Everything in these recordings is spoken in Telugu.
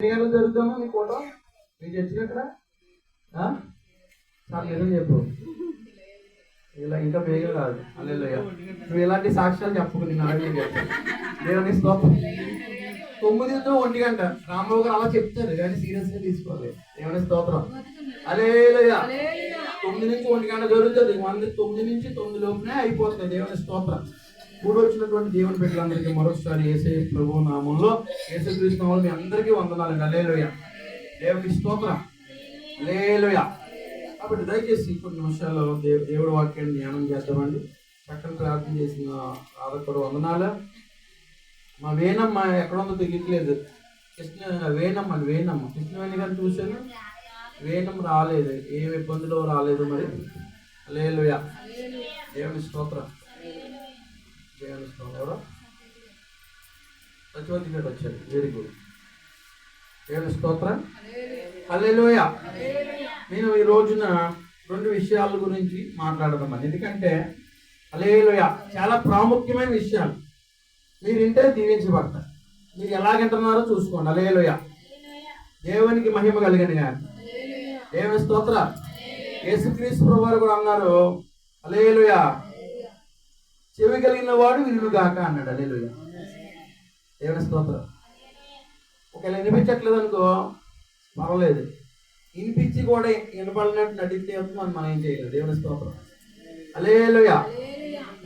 జరుగుతామా మీ ఫోటో మీకు చర్చికి అక్కడ చాలా నిజం చెప్పు, ఇలా ఇంకా బేగా కాదు. అల్లెలుయ్య, నువ్వు ఇలాంటి సాక్ష్యాలు చెప్పుకుని నాలుగు చెప్పు. దేవుని స్తోత్రం. 9 to 1 గంట రాంబాబు గారు అలా చెప్తారు కానీ సీరియస్ గా తీసుకోవాలి. దేవుని స్తోత్రం. హల్లెలూయా. 9 నుంచి 1 గంట జరుగుతుంది. మంది 9 నుంచి 9 లోపునే అయిపోతుంది. దేవుని స్తోత్రం. కూడి వచ్చినటువంటి దేవుని బిడ్డలందరికీ మరొకసారి యేసయ్య ప్రభువు నామంలో, యేసుక్రీస్తు నామంలో మీ అందరికీ వందనాలండి. హల్లెలూయా. దేవుని స్తోత్రం. హల్లెలూయా. కాబట్టి దయచేసి కొన్ని నిమిషాల్లో దేవుడి వాక్యాన్ని ధ్యానం చేద్దామండి. చక్కని ప్రార్థన చేసిన ఆదరణ వందనాలు. మా వేణమ్మ ఎక్కడ ఉందో తెలియట్లేదు. వేణమ్మ కృష్ణవేణి గారిని చూశాను. వేణం రాలేదు, ఏ ఇబ్బందులు రాలేదు. మరి హల్లెలూయా. దేవుని స్తోత్రం. దేవుని స్తోత్రం. ఎవరో సచివతిపేట వచ్చారు. Very good. దేవుని స్తోత్రం. హల్లెలూయా. నేను ఈ రోజున 2 విషయాల గురించి మాట్లాడదామని. ఎందుకంటే హల్లెలూయా చాలా ప్రాముఖ్యమైన విషయాలు. మీరు వింటే దీవించబడతారు. మీరు ఎలాగంటున్నారో చూసుకోండి. హల్లెలూయా. దేవునికి మహిమ కలిగండి. కానీ దేవుని స్తోత్ర. యేసుక్రీస్తు ప్రభువారు కూడా అన్నారు హల్లెలూయా, చెవి కలిగిన వాడు వినుగాక అన్నాడు. హల్లెలూయా. దేవుని స్తోత్రం. ఒకవేళ వినిపించట్లేదు అనుకో పర్వాలేదు, వినిపించి కూడా వినపడినట్టు నడిస్తే మనం ఏం చేయలేదు. దేవుని స్తోత్రం. హల్లెలూయా.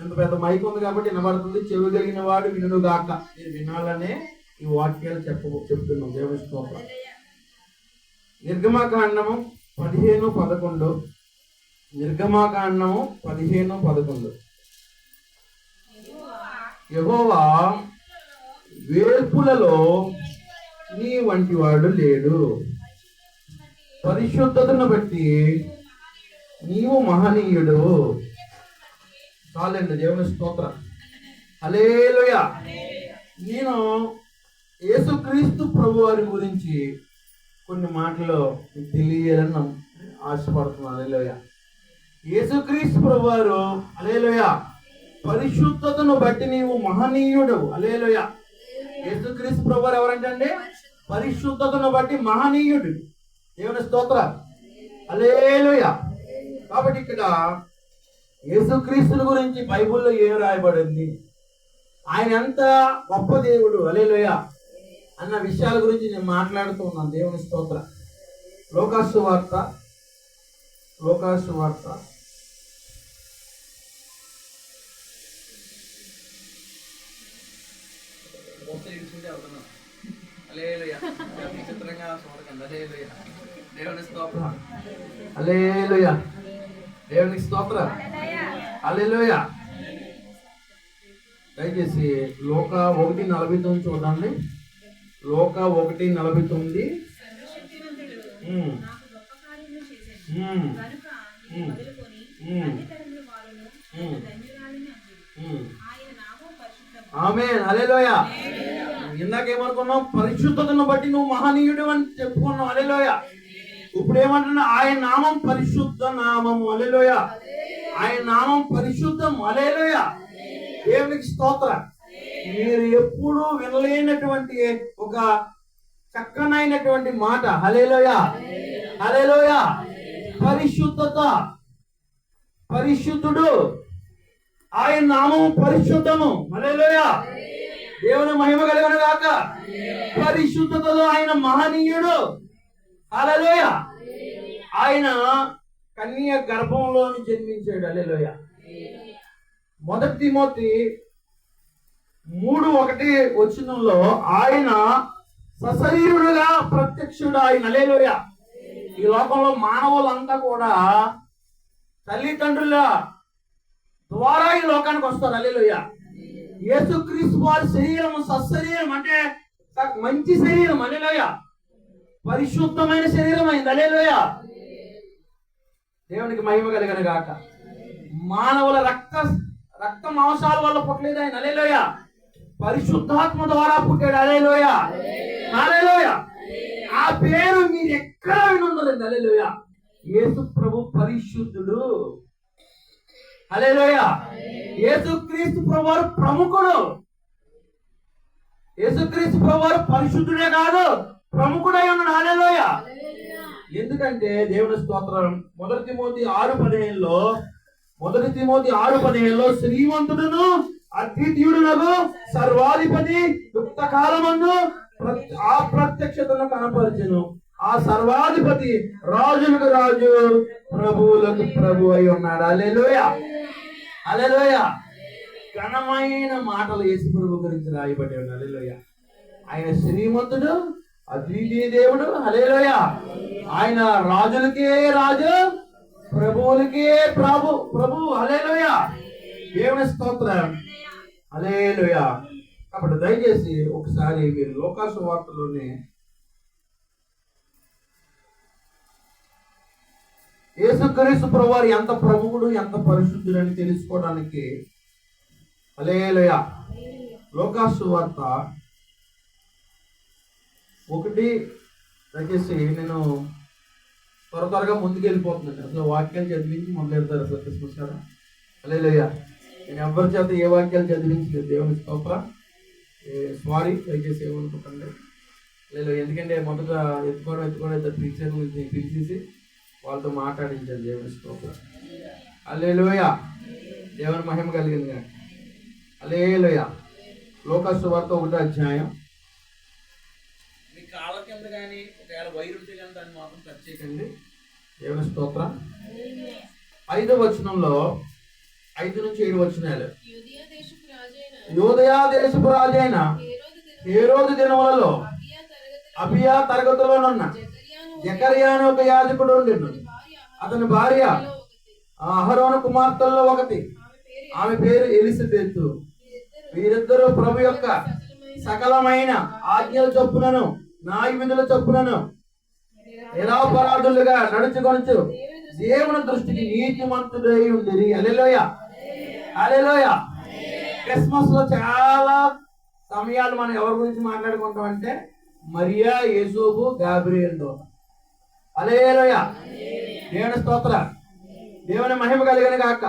ఎంత పెద్ద మైక్ ఉంది కాబట్టి వినబడుతుంది. చెవి కలిగిన వాడు వినుగాక. మీరు వినాలనే ఈ వాక్యాలు చెప్తున్నాం. దేవుని స్తోత్రం. నిర్గమకాండము 15:11. నిర్గమకాండము 15:11. యెహోవా వేల్పులలో నీ వంటి వాడు లేడు, పరిశుద్ధతను బట్టి నీవు మహనీయుడు. చాలండి. దేవుని స్తోత్రం. హల్లెలూయా. నేను యేసుక్రీస్తు ప్రభువారి గురించి కొన్ని మాటలు తెలియాలని ఆశపడుతున్నాను. హల్లెలూయా. యేసుక్రీస్తు ప్రభువారు హల్లెలూయా పరిశుద్ధతను బట్టి నీవు మహనీయుడు. హల్లెలూయా. యేసుక్రీస్తు ప్రభువారు ఎవరంటే పరిశుద్ధతను బట్టి మహనీయుడు. దేవుని స్తోత్రం. హల్లెలూయా. కాబట్టి ఇక్కడ యేసుక్రీస్తుల గురించి బైబిల్లో ఏం రాయబడింది, ఆయన ఎంత గొప్ప దేవుడు హల్లెలూయా అన్న విషయాల గురించి నేను మాట్లాడుతూ ఉన్నాను. దేవుని స్తోత్రం. లోకాసు వార్త దేవుని స్తోత్రం. హల్లెలూయా. దేవునికి స్తోత్రం. హల్లెలూయా. దయచేసి లోకా 1:49 చూడండి. లోకా 1:49. ఆమేన్. హల్లెలూయా. ఇందాకేమనుకున్నాం? పరిశుద్ధతను బట్టి నువ్వు మహనీయుడు అని చెప్పుకున్నావు. హల్లెలూయా. ఇప్పుడు ఏమంటున్నా? ఆయన నామం పరిశుద్ధ నామము. హల్లెలూయా. ఆయన నామం పరిశుద్ధం. హల్లెలూయా. దేవునికి స్తోత్రం. మీరు ఎప్పుడు వినలేనటువంటి ఒక చక్కనైనటువంటి మాట. హల్లెలూయా. హల్లెలూయా. పరిశుద్ధత, పరిశుద్ధుడు. ఆయన నామం పరిశుద్ధము. హల్లెలూయా. దేవుని మహిమ కలుగును గాక. పరిశుద్ధతలో ఆయన మహనీయుడు. హల్లెలూయా. ఆయన కన్య గర్భంలోని జన్మించాడు. హల్లెలూయా. 1 తిమోతి 3:1 ఆయన సశరీరుడుగా ప్రత్యక్షుడు. ఆయన హల్లెలూయా. ఈ లోకంలో మానవులంతా కూడా తల్లిదండ్రుల ద్వారా ఈ లోకానికి వస్తారు. హల్లెలూయా. యేసుక్రీస్తు వారి శరీరం సశరీరం అంటే మంచి శరీరం. హల్లెలూయా. పరిశుద్ధమైన శరీరం అయింది. హల్లెలూయా. దేవునికి మహిమ కలుగును గాక. మానవుల రక్త మాంసాల వల్ల పుట్టలేదు ఆయన. హల్లెలూయా. పరిశుద్ధాత్మ ద్వారా పుట్టాడు. హల్లెలూయా. హల్లెలూయా. ఆ పేరు మీరు ఎక్కడ వినుండలేదు. హల్లెలూయా. యేసు ప్రభు పరిశుద్ధుడు. హల్లెలూయా. యేసుక్రీస్తు ప్రభువారు ప్రముఖుడు. యేసుక్రీస్తు ప్రభువారు పరిశుద్ధుడే కాదు, ప్రముఖుడై ఉన్నాడు. హల్లెలూయా. ఎందుకంటే దేవుని స్తోత్రం, మొదటి తిమోతి 6:15లో శ్రీమంతుడును అద్వితీయుడునగు సర్వాధిపతి యుక్త కాలమందు అప్రత్యక్షతను కనపరచెను. ఆ సర్వాధిపతి రాజులకు రాజు ప్రభువులకు ప్రభు అయి ఉన్నాడు. హల్లెలూయా. హల్లెలూయా. ఘనమైన మాటలు యేసు ప్రభు గురించి రాయబడి ఉన్నాయి. హల్లెలూయా. ఆయన శ్రీమంతుడు, అద్వితీయ దేవుడు. హల్లెలూయా. ఆయన రాజులకే రాజు, ప్రభువులకే ప్రభు. హల్లెలూయా. దేవుని స్తోత్రం. హల్లెలూయా. కాబట్టి దయచేసి ఒకసారి మీరు లూకా సువార్తలోనే యేసుక్రీస్తు ప్రభువారు ఎంత ప్రముఖుడు, ఎంత పరిశుద్ధుడు అని తెలుసుకోవడానికి హల్లెలూయా లూకా సువార్త 1 దయచేసి నేను త్వరగా ముందుకు వెళ్ళిపోతున్నాను. అసలు వాక్యాలు చదివించి మొదలెడతారు అసలు క్రిస్మస్ కదా. హల్లెలూయా. నేను ఎవరి చేత ఏ వాక్యాలు చదివించలేదు. దేవుని స్తోత్రం. సారీ, దయచేసి ఏమనుకుంటుంది. లేదు, ఎందుకంటే మొదట ఎత్తుకోవడం టీచర్ పిలిచేసి వాళ్ళతో మాట్లాడించాను. దేవుని స్తోత్రం. హల్లెలూయా. దేవుని మహిమ కలిగింది. హల్లెలూయా. లూకా సువార్త 1వ అధ్యాయం. మీ కాళ్ళ కింద కానీ ఒకవేళ వైరు ఉంటే కానీ దాన్ని మాత్రం టచ్ చేయకండి. దేవుని స్తోత్రం. 5వ వచనంలో 5 నుంచి 7 వచనాలు. యూదయా దేశపు రాజైన హేరోదు దినములలో అబియా తరగతిలోనున్న జకర్యా అనే ఒక యాజకుడు ఉండెను. అతని భార్య అహరోను కుమార్తెల్లో ఒకటి, ఆమె పేరు ఎలిసబెతు. వీరిద్దరూ ప్రభు యొక్క సకలమైన ఆజ్ఞల చొప్పునను న్యాయ విధుల చొప్పునను నిరపరాధులుగా నడుచుకొనుచు దేవుని దృష్టికి నీతిమంతుడై ఉండిరి. హల్లెలూయా. హల్లెలూయా. క్రిస్మస్ లో చాలా సమయాలు మనం ఎవరి గురించి మాట్లాడుకుంటాం అంటే మరియా, యేసోబు, గాబ్రియేల్ దూత. హల్లెలూయా. దేవుని స్తోత్రం. దేవుని మహిమ కలిగిన గాక.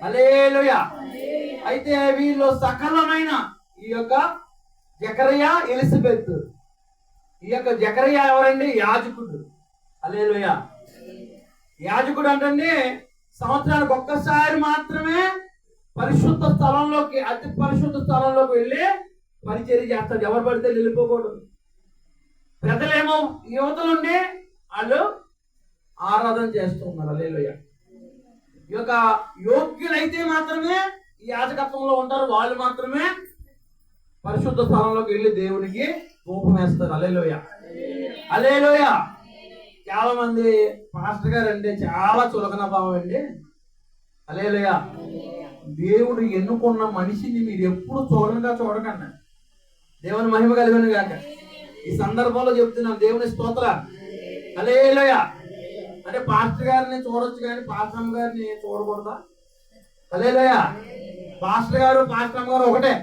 హల్లెలూయా. అయితే వీళ్ళు సకలమైన ఈ యొక్క జకర్యా, ఎలిసబెత్. ఈ యొక్క జకర్యా ఎవరండి? యాజకుడు. హల్లెలూయా. యాజకుడు అంటే సంవత్సరానికి ఒక్కసారి మాత్రమే పరిశుద్ధ స్థలంలోకి, అతి పరిశుద్ధ స్థలంలోకి వెళ్ళి పరిచర్య చేస్తాడు. ఎవరు పడితే వెళ్ళిపోకూడదు. ప్రజలేమో యువతలుండి వాళ్ళు ఆరాధన చేస్తూ ఉన్నారు. హల్లెలూయా. ఈ యొక్క యోగ్యులైతే మాత్రమే ఈ యాజకత్వంలో ఉంటారు. వాళ్ళు మాత్రమే పరిశుద్ధ స్థలంలోకి వెళ్ళి దేవునికి ధూపం వేస్తారు. హల్లెలూయా. హల్లెలూయా. చాలా మంది పాస్టర్ గారు అంటే చాలా చులకన భావం అండి. హల్లెలూయా. దేవుడు ఎన్నుకున్న మనిషిని మీరు ఎప్పుడు చూడకండి. దేవుని మహిమ కలిగిన గాక. ఈ సందర్భంలో చెప్తున్నాను. దేవుని స్తోత్ర. హల్లెలూయా. అంటే పాస్టర్ గారిని చూడొచ్చు కానీ పాస్టర్ అమ్మ గారిని చూడకూడదా? హల్లెలూయా. పాస్టర్ గారు, పాస్టర్ అమ్మ గారు ఒకటే.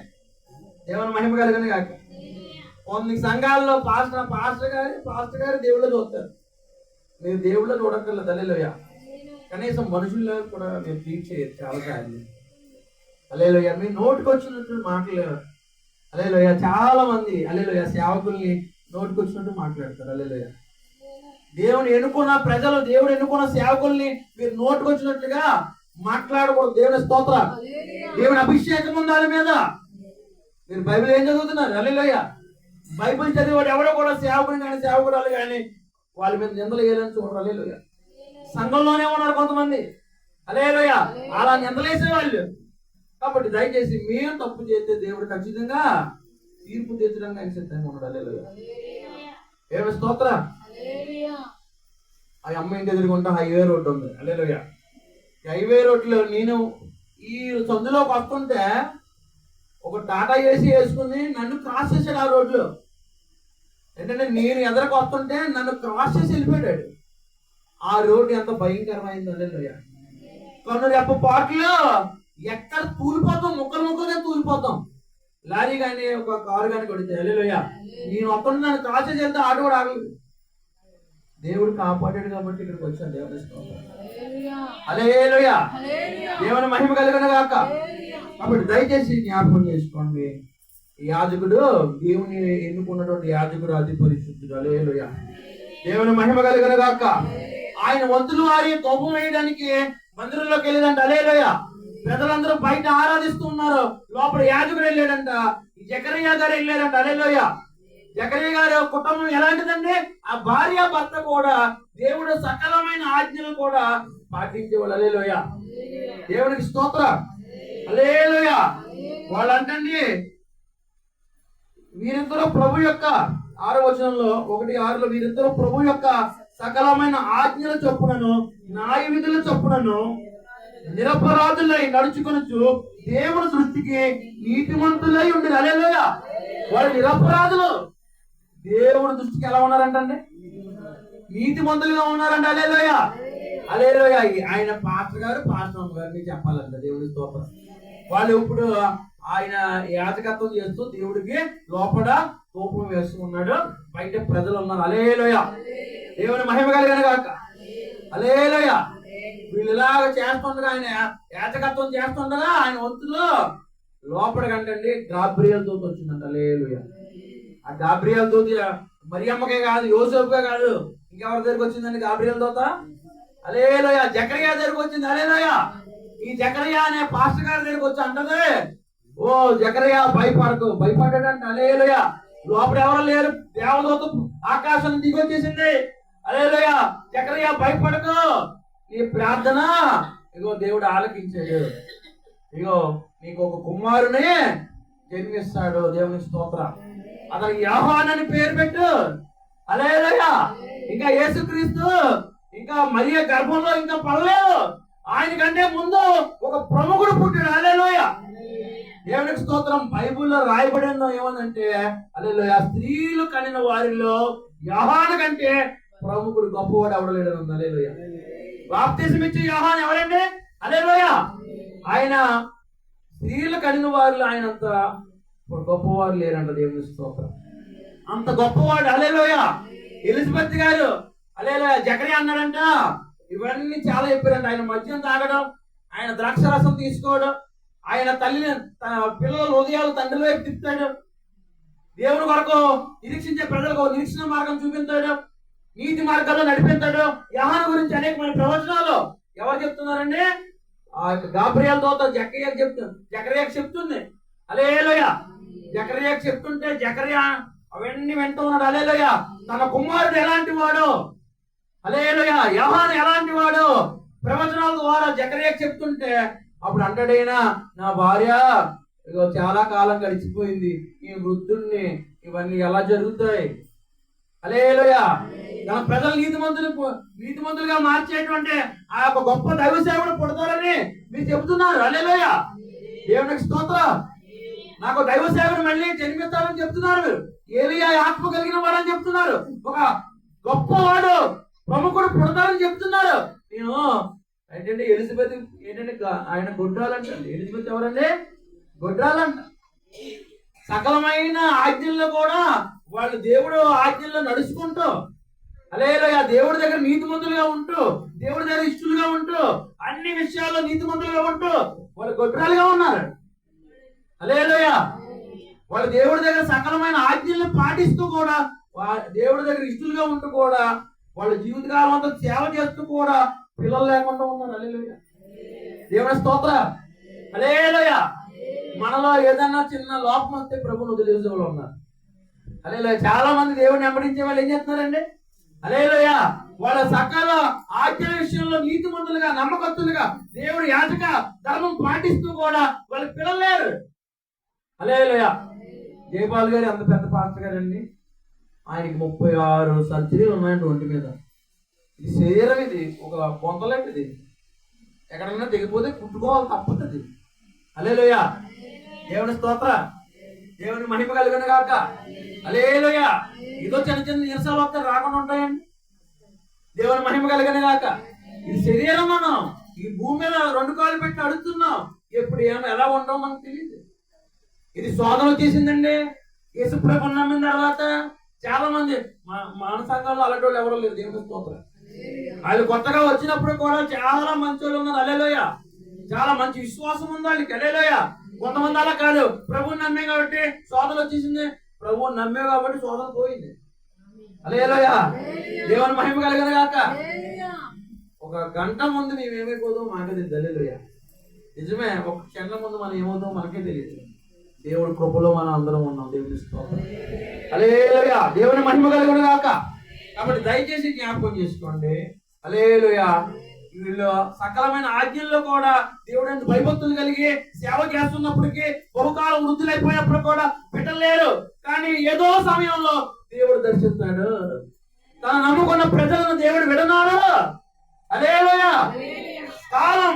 దేవుని మహిమ కలిగిన గాక. కొన్ని సంఘాల్లో పాస్టర్ గారు దేవుళ్ళో చూస్తారు. మీరు దేవుళ్ళో చూడక్కర్లేదు. హల్లెలూయా. కనీసం మనుషుల్లో కూడా మీరు ట్రీట్ చేయరు చాలా సార్లు. హల్లెలూయా. మీ నోటికి వచ్చినట్టు మాటలు. హల్లెలూయా. చాలా మంది హల్లెలూయా సేవకుల్ని నోటికి వచ్చినట్టు మాట్లాడతారు. హల్లెలూయా. దేవుని ఎన్నుకున్న ప్రజలు, దేవుడు ఎన్నుకున్న సేవకుల్ని మీరు నోటికి వచ్చినట్లుగా మాట్లాడకూడదు. దేవుని స్తోత్రం. దేవుని అభిషేకం ఉంది వాళ్ళ మీద. మీరు బైబిల్ ఏం చదువుతున్నారు? హల్లెలూయా. బైబిల్ చదివాడు ఎవడో కూడా సేవకుని కానీ సేవకురాలు కానీ వాళ్ళ మీద నిందలు వేయాలని చూడరు. హల్లెలూయా. సంఘంలోనే ఉన్నారు కొంతమంది. హల్లెలూయా. అలా నిందలేసే వాళ్ళు. కాబట్టి దయచేసి మేము తప్పు చేస్తే దేవుడు ఖచ్చితంగా తీర్పు తీర్చడానికి ఆయన సిద్ధంగా ఉన్నాడు. హల్లెలూయా. ఏమి స్తోత్రం. ఆ అమ్మ ఇంటి ఎదురుకుంటా హైవే రోడ్డు ఉంది. హల్లెలూయా. హైవే రోడ్లో నేను ఈ సందులోకి వస్తుంటే ఒక టాటా ఏసీ వేసుకుని నన్ను క్రాస్ చేశాడు ఆ రోడ్లో. ఏంటంటే నేను ఎదరకు వస్తుంటే నన్ను క్రాస్ చేసి వెళ్ళిపోయాడు. ఆ రోడ్డు ఎంత భయంకరమైంది. హల్లెలూయా. కన్ను రెప్ప పాటలో ఎక్కడ తూలిపోతాం, ముక్కలుగా తూలిపోతాం. లారీ కానీ ఒక కారు కానీ కొడితే. హల్లెలూయా. నేను వస్తుంటే నన్ను క్రాస్ చేసి వెళ్తే ఆటో కూడా ఆగలేదు. దేవుడు కాపాడాడు కాబట్టి ఇక్కడికి వచ్చాను. దేవుని స్తోత్రం. హల్లెలూయా. దేవుని మహిమ కలిగిన గాక. కాబట్టి దయచేసి జ్ఞాపకం చేసుకోండి. యాజకుడు దేవుని ఎన్నుకున్నటువంటి యాజకుడు అతి పరిశుద్ధుడు. హల్లెలూయా. దేవుని మహిమ కలుగును గాక. ఆయన వంతులు వారి కోపం వేయడానికి మందిరంలోకి వెళ్ళేదంట. హల్లెలూయా. ప్రజలందరూ బయట ఆరాధిస్తూ ఉన్నారు, లోపల యాజకుడు వెళ్ళాడంట, జకరియా గారు వెళ్ళాడంట. హల్లెలూయా. జకరియా గారి కుటుంబం ఎలాంటిదండి? ఆ భార్య భర్త కూడా దేవుడు సకలమైన ఆజ్ఞలు కూడా పాటించేవాళ్ళు. హల్లెలూయా. దేవునికి స్తోత్రం. హల్లెలూయా. వాళ్ళంటండి వీరిద్దరూ ప్రభు యొక్క 6వ వచనంలో 1:6 వీరిద్దరూ ప్రభు యొక్క సకలమైన ఆజ్ఞల చొప్పునను న్యాయ విధుల చొప్పునను నిరపరాధులై నడుచుకొనుచు దేవుని దృష్టికి నీతిమంతులై ఉండేది. హల్లెలూయా. వాళ్ళు నిరపరాధులు, దేవుని దృష్టికి ఎలా ఉన్నారంటండి? నీతిమంతులుగా ఉన్నారంట. హల్లెలూయా. హల్లెలూయా. ఆయన పాస్టర్ గారిని చెప్పాలంట. దేవుని స్తోత్రం. వాళ్ళు ఇప్పుడు ఆయన యాజకత్వం చేస్తూ దేవుడికి లోపల ధూపం వేస్తూ ఉన్నాడు, బయట ప్రజలు ఉన్నారు. హల్లెలూయా. దేవుని మహిమ కలుగును గాక. హల్లెలూయా. వీళ్ళు ఇలాగ చేస్తుండగా, ఆయన యాజకత్వం చేస్తుండగా ఆయన వంతులో లోపలికంటండి గాబ్రియల్ దూత వచ్చిందంట. హల్లెలూయా. ఆ గాబ్రియల్ దూత మరియమ్మకే కాదు, యోసేపుకే కాదు, ఇంకెవరి దగ్గరికి వచ్చిందండి గాబ్రియల్ దూత? హల్లెలూయా. జకరియా దగ్గరికి వచ్చింది. హల్లెలూయా. ఈ జకరియా అనే పాస్టర్ గారి దగ్గరికి వచ్చి అంటది, ఓ జకరియా భయపడ్డాడంట. హల్లెలూయా. లోపల ఎవరు లేరు, దేవదూత ఆకాశం దిగొచ్చేసింది. హల్లెలూయా. జకరియా భయపడకు, నీ ప్రార్థన ఇగో దేవుడు ఆలకించాడు, ఇగో నీకు ఒక కుమారుని జన్మిస్తాడు. దేవుని స్తోత్రం. అతనికి యోహాను అని పేరు పెట్టు. హల్లెలూయా. ఇంకా యేసుక్రీస్తు ఇంకా మరియ గర్భంలో ఇంకా పడలేదు, ఆయన కంటే ముందు ఒక ప్రముఖుడు పుట్టాడు. హల్లెలూయా. దేవునికి స్తోత్రం. బైబిల్లో రాయబడిందో ఏమనంటే, హల్లెలూయా, స్త్రీలు కనిన వారిలో యోహాను కంటే ప్రముఖుడు గొప్పవాడు ఎవడలేడు. హల్లెలూయా. బాప్తిజం ఇచ్చే యోహాను ఎవరండి? హల్లెలూయా. ఆయన స్త్రీలు కనిన వారిలో ఆయనంత గొప్పవారు లేరంట. దేవుని స్తోత్రం. అంత గొప్పవాడు. హల్లెలూయా. ఎలిజబెత్ గారు, హల్లెలూయా, జకరియా అన్నాడంట, ఇవన్నీ చాలా చెప్పారంట. ఆయన మద్యం తాగడం, ఆయన ద్రాక్ష రసం తీసుకోవడం, ఆయన తల్లిని పిల్లల హృదయాలు తండ్రి వైపు తిప్పుతాడు, దేవుని కొరకు నిరీక్షించే ప్రజలకు నిరీక్షణ మార్గం చూపించాడు, నీతి మార్గాల్లో నడిపించాడు. యోహాను గురించి అనేకమైన ప్రవచనాలు ఎవరు చెప్తున్నారండి? ఆ గాబ్రియల్ దూత జకరియాకి చెప్తుంది. హల్లెలూయా. జకరియాకి చెప్తుంటే జకరియా అవన్నీ వింటూ ఉన్నాడు. హల్లెలూయా. తన కుమారుడు ఎలాంటి వాడు, హల్లెలూయా, యోహాను ఎలాంటి వాడు ప్రవచనాల ద్వారా జకరియాకి చెప్తుంటే అప్పుడు అంటాడైనా, నా భార్య ఇగో చాలా కాలం గడిచిపోయింది, ఈ వృద్ధుడిని ఇవన్నీ ఎలా జరుగుతాయి? హల్లెలూయా. తన ప్రజలు నీతిమంతులుగా మార్చేటువంటి ఆ యొక్క గొప్ప దైవ సేవకుడు పుడతారని మీరు చెబుతున్నారు. హల్లెలూయా. దేవునికి స్తోత్రం. నాకు దైవ సేవకుడు మళ్ళీ జన్మిస్తారని చెప్తున్నారు. మీరు ఏలియా ఆత్మ కలిగిన వాడని చెప్తున్నారు. ఒక గొప్పవాడు ప్రముఖుడు పుడతారని చెప్తున్నారు. నేను ఏంటంటే ఎలిజబెత్ ఏంటంటే ఆయన గొడ్రాలంట. ఎలిజబెత్ ఎవరండి? గొడ్రాలంట. సకలమైన ఆజ్ఞల్లో కూడా వాళ్ళు దేవుడు ఆజ్ఞల్లో నడుచుకుంటూ, హల్లెలూయా, దేవుడి దగ్గర నీతిమంతులుగా ఉంటూ, దేవుడి దగ్గర ఇష్టలుగా ఉంటూ, అన్ని విషయాల్లో నీతిమంతులుగా ఉంటూ వాళ్ళు గొడ్రాలుగా ఉన్నారు. హల్లెలూయా. వాళ్ళు దేవుడి దగ్గర సకలమైన ఆజ్ఞలను పాటిస్తూ కూడా, దేవుడి దగ్గర ఇష్టలుగా ఉంటూ కూడా, వాళ్ళ జీవితకాలం అంతా సేవ చేస్తూ కూడా పిల్లలు లేకుండా ఉన్నారు. హల్లెలూయా. దేవుని స్తోత్రం. హల్లెలూయా. మనలో ఏదన్నా చిన్న లోపం వస్తే ప్రభువును వదిలేసే వాళ్ళు ఉన్నారు. హల్లెలూయా. చాలా మంది దేవుడిని వెంబడించే వాళ్ళు ఏం చేస్తున్నారండి? హల్లెలూయా. వాళ్ళ సకల ఆజ్ఞల విషయంలో నీతిమంతులుగా, నమ్మకస్తులుగా, దేవుడు యాజక ధర్మం పాటిస్తూ కూడా వాళ్ళ పిల్లలు లేరు. హల్లెలూయా. జయపాల్ గారు అంత పెద్ద పాస్టర్ గారండి, ఆయనకి 36 సర్జరీలు ఉన్నాయండి ఒంటి మీద. ఇది శరీరం, ఇది ఒక బొంతలాంటిది, ఎక్కడన్నా దిగిపోతే కుట్టుకోవాలి తప్పుతుంది. హల్లెలూయా. దేవుని స్తోత్ర. దేవుని మహిమ కలుగును గాక. హల్లెలూయా. ఇదో చిన్న చిన్న నీరసాలు వస్తే రాకుండా ఉంటాయండి. దేవుని మహిమ కలుగును గాక. ఇది శరీరం, మనం ఈ భూమి మీద 2 కాళ్ళు పెట్టి అడుగుతున్నాం, ఎప్పుడు ఎలా ఉండవు మనకు తెలియదు. ఇది శోధన వచ్చేసిందండి. యేసుప్రభుని నమ్మిన తర్వాత చాలా మంది మన సంఘంలో అలాంటి వాళ్ళు ఎవరో లేరు. దేవుని స్తోత్రం. వాళ్ళు కొత్తగా వచ్చినప్పుడు కూడా చాలా మంచి వాళ్ళు ఉన్నారు. హల్లెలూయా. చాలా మంచి విశ్వాసం ఉంది వాళ్ళకి. హల్లెలూయా. కొంతమంది అలా కాదు, ప్రభువుని నమ్మే కాబట్టి శోధన వచ్చేసింది, ప్రభువుని నమ్మే కాబట్టి శోధన పోయింది. హల్లెలూయా, దేవుని మహిమ కలుగును గాక. ఒక గంట ముందు మేము ఏమైపోతాం మాకే తెలియదు. హల్లెలూయా, నిజమే. ఒక క్షణం ముందు మనం ఏమవుతాం మనకే తెలియదు. దేవుడి కృపలో మనం అందరం ఉన్నాం. దేవుని స్తోత్రం. హల్లెలూయా, దేవుని మహిమ కలుగును గాక. కాబట్టి దయచేసి జ్ఞాపకం చేసుకోండి. హల్లెలూయా, వీళ్ళు సకలమైన ఆజ్ఞల్లో కూడా దేవుడు భయభక్తులు కలిగి సేవ చేస్తున్నప్పటికీ, బహుకాలం వృద్ధులైపోయినప్పుడు కూడా పెట్టలేరు. కానీ ఏదో సమయంలో దేవుడు దర్శిస్తాడు. తను నమ్ముకున్న ప్రజలను దేవుడు విడనాడు. హల్లెలూయా, కాలం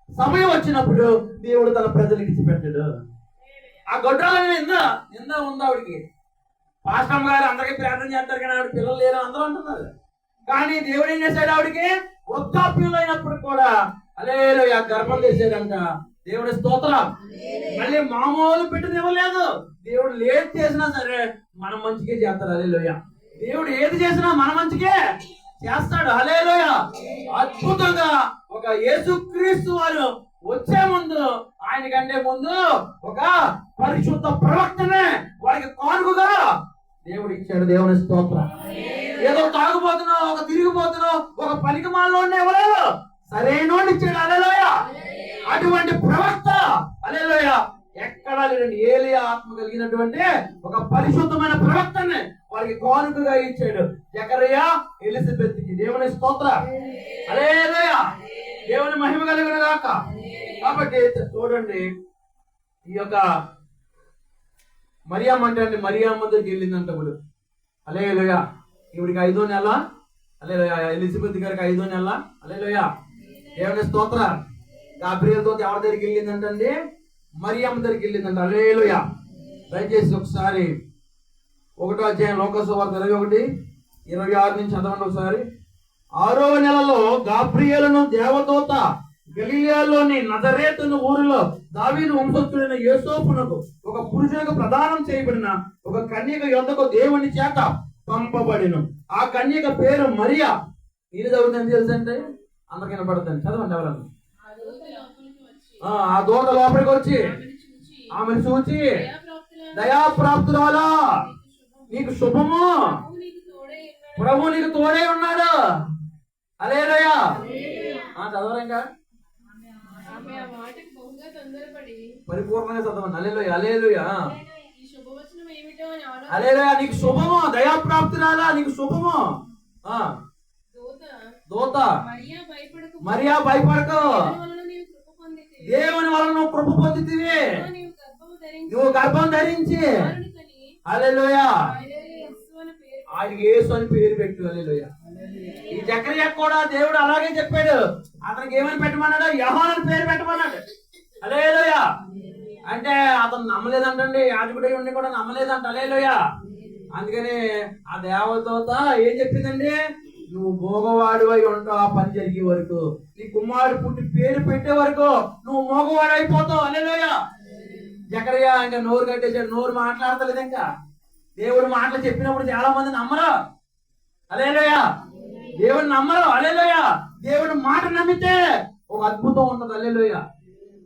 సమయం వచ్చినప్పుడు దేవుడు తన ప్రజలు ఇడిచిపెట్టాడు. ఆ గొడ్రాలని నింద ఉంది ఆవిడికి. పాస్టమ్ గారు అందరికీ ప్రార్థన చేస్తారు కానీ ఆవిడ పిల్లలు లేరు అందరూ అంటున్నారు. కానీ దేవుడు ఏం చేశాడు, ఆవిడికి వృద్ధాప్యంలో అయినప్పుడు కూడా హల్లెలూయా గర్భం చేశాడంట. దేవుడి స్తోత్రం. మళ్ళీ మామూలు పెట్టనివ్వలేదు. దేవుడు ఏది చేసినా సరే మన మంచికే చేస్తాడు. హల్లెలూయా, దేవుడు ఏది చేసినా మన మంచికే చేస్తాడు. హల్లెలూయా, అద్భుతంగా ఒక యేసుక్రీస్తు వారు వచ్చే ముందు, ఆయన కంటే ముందు ఒక పరిశుద్ధ ప్రవక్తనే వారికి కానుకగా దేవుడు ఇచ్చాడు. దేవుని స్తోత్రం. ఏదో తాగుపోతున్నావు, ఒక తిరిగిపోతున్నావు, ఒక పనికి మాలోనే ఇవ్వలేదు, సరైనోడు ఇచ్చాడు. హల్లెలూయా, అటువంటి ప్రవక్త హల్లెలూయా ఎక్కడా లేదండి. ఏలియా ఆత్మ కలిగినటువంటి ఒక పరిశుద్ధమైన ప్రవక్తనే వారికి కానుకగా ఇచ్చాడు. జకరియా, ఎలిజబెత్ కి. దేవుని స్తోత్రం. హల్లెలూయా, దేవుని మహిమ కలుగును గాక. కాబట్టి చూడండి, ఈ యొక్క మరియమ్మ అంటే అండి, మరియమ్మ దగ్గరికి వెళ్ళిందంట ఇప్పుడు. హల్లెలూయా, ఈవిడికి 5వ నెల. హల్లెలూయా, ఎలిజబెత్ గారికి 5వ నెల. హల్లెలూయా, దేవుని స్తోత్రం. గాబ్రియల్తో ఎవరి దగ్గరికి వెళ్ళిందంటండి, మరియమ్మ దగ్గరికి వెళ్ళిందంట. హల్లెలూయా, దయచేసి ఒకసారి 1వ అధ్యాయం లోకా సువార్త 21:26 నుంచి చదవండి ఒకసారి. 6వ నెలలో గాబ్రియేలును దేవదూత గలిలయలోని నజరేతును ఊరిలో దావీదు వంశస్థుడైన యోసేపునకు ఒక పురుషునికి ప్రదానం చేయబడిన ఒక కన్యక యొద్దకు దేవుని చేత పంపబడిను. ఆ కన్యక పేరు మరియా. ఇది చదువుతుంది తెలుసంటే అందరికి వినపడుతుంది. చదవండి ఎవరన్నా. ఆ దూత లోపలికి వచ్చి ఆమెను చూచి, దయాప్రాప్తురాలా, నీకు శుభము, ప్రభు నీకు తోడే ఉన్నాడు. హల్లెలూయా, చదవరా ఇంకా పరిపూర్ణంగా చదవండి. హల్లెలూయా, హల్లెలూయా, హల్లెలూయా. నీకు శుభము, దయాప్రాప్తురాలా, నీకు శుభము. దూత మరియా భయపడకు, దేవుని వలన నువ్వు కృప పొందితివి, నువ్వు గర్భం ధరించి. హల్లెలూయా, ఆయనకి యేసు అని పేరు పెట్టు. హల్లెలూయా. ఈ జకరియా కూడా దేవుడు అలాగే చెప్పాడు. అతనికి ఏమని పెట్టమన్నాడు, యోహాను అని పేరు పెట్టమన్నాడు. హల్లెలూయా, అంటే అతను నమ్మలేదంటండి, యాజకుడై ఉండి కూడా నమ్మలేదంట. హల్లెలూయా, అందుకని ఆ దేవదూత ఏం చెప్పిందండి, నువ్వు మోగవాడివై ఉంటావు ఆ పని జరిగే వరకు, నీ కుమారుడు పుట్టి పేరు పెట్టే వరకు నువ్వు మోగవాడు అయిపోతావు. హల్లెలూయా. జకరియా ఇంకా నోరు కట్టేశాడు, నోరు మాట్లాడతలేదు. ఇంకా దేవుడు మాటలు చెప్పినప్పుడు చాలా మంది నమ్మరు. హల్లెలూయా, దేవుడు నమ్మరు. హల్లెలూయా, దేవుడు మాట నమ్మితే ఒక అద్భుతం ఉంటుంది. హల్లెలూయా,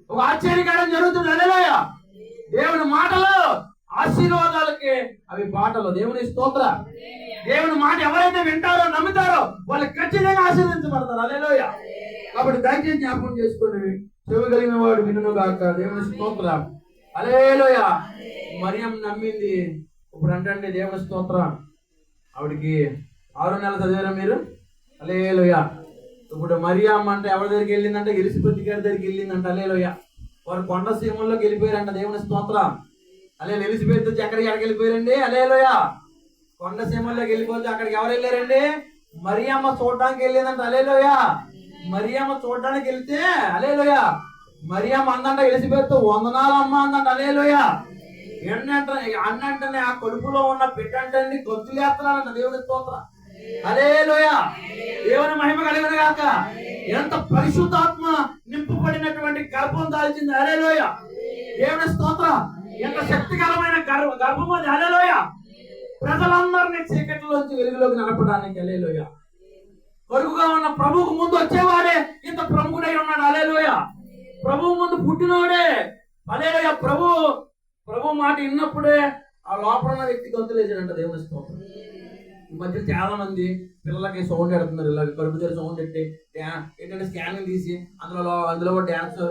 ఒక ఆశ్చర్యకారం జరుగుతుంది. హల్లెలూయా, దేవుని మాటలు ఆశీర్వాదాలకి అవి బాటలు. దేవుని స్తోత్ర. దేవుని మాట ఎవరైతే వింటారో నమ్ముతారో వాళ్ళు ఖచ్చితంగా ఆశీర్వదించబడతారు. హల్లెలూయా. కాబట్టి దయచేసి జ్ఞాపకం చేసుకోండి, చెవి కలిగిన వాడు వినును గాక. దేవుని స్తోత్రం. హల్లెలూయా. మరియమ్మ నమ్మింది. ఇప్పుడు అంటే దేవుని స్తోత్రం. ఆవిడికి 6వ నెల చదివారా మీరు? హల్లెలూయా. ఇప్పుడు మరియమ్మ అంటే ఎవరి దగ్గరికి వెళ్ళిందంటే ఎలిజబెత్ గారి దగ్గరికి వెళ్ళిందంట. హల్లెలూయా. వారు కొండ సీమల్లోకి వెళ్ళిపోయారంట. దేవుని స్తోత్రం. హల్లెలూయా. ఎలిజబెత్ ఎక్కడికి వెళ్ళిపోయారండి? హల్లెలూయా. కొండ సీమల్లోకి వెళ్ళిపోతే అక్కడికి ఎవరు వెళ్ళారండి? మరియమ్మ చూడడానికి వెళ్ళిందంట. హల్లెలూయా. మరియమ్మ చూడడానికి వెళ్తే హల్లెలూయా మరియమ్మ అందంట ఎలిజబెత్ వందనాలమ్మ అందంట. హల్లెలూయా. అన్నంటనే ఆ కడుపులో ఉన్న బిడ్డ అంటే గొంతులేస్తున్నాడంట. దేవుని స్తోత్రం. హల్లెలూయా. దేవుని మహిమ కలిగిన గాక. ఎంత పరిశుద్ధాత్మ నింపబడినటువంటి గర్భం దాల్చింది. హల్లెలూయా. దేవుని స్తోత్రం. ఎంత శక్తికరమైన గర్భం అది. హల్లెలూయా. ప్రజలందరినీ చీకటిలోంచి వెలుగులోకి నడపడానికి. హల్లెలూయా. కొడుకుగా ఉన్న ప్రభువుకు ముందు వచ్చేవాడే ఇంత ప్రముఖుడై ఉన్నాడు. హల్లెలూయా. ప్రభువు ముందు పుట్టినోడే హల్లెలూయా. ప్రభు మాట విన్నప్పుడే ఆ లోపల ఉన్న వ్యక్తి గొంతులేసాడంట దేవుని స్తోత్రం. ఈ మధ్య చాలా మంది పిల్లలకి సౌండ్ పెడుతున్నారు, ఇలా కడుపు దగ్గర సౌండ్ పెట్టి ఏంటంటే స్కానింగ్ తీసి అందులో డ్యాన్స్.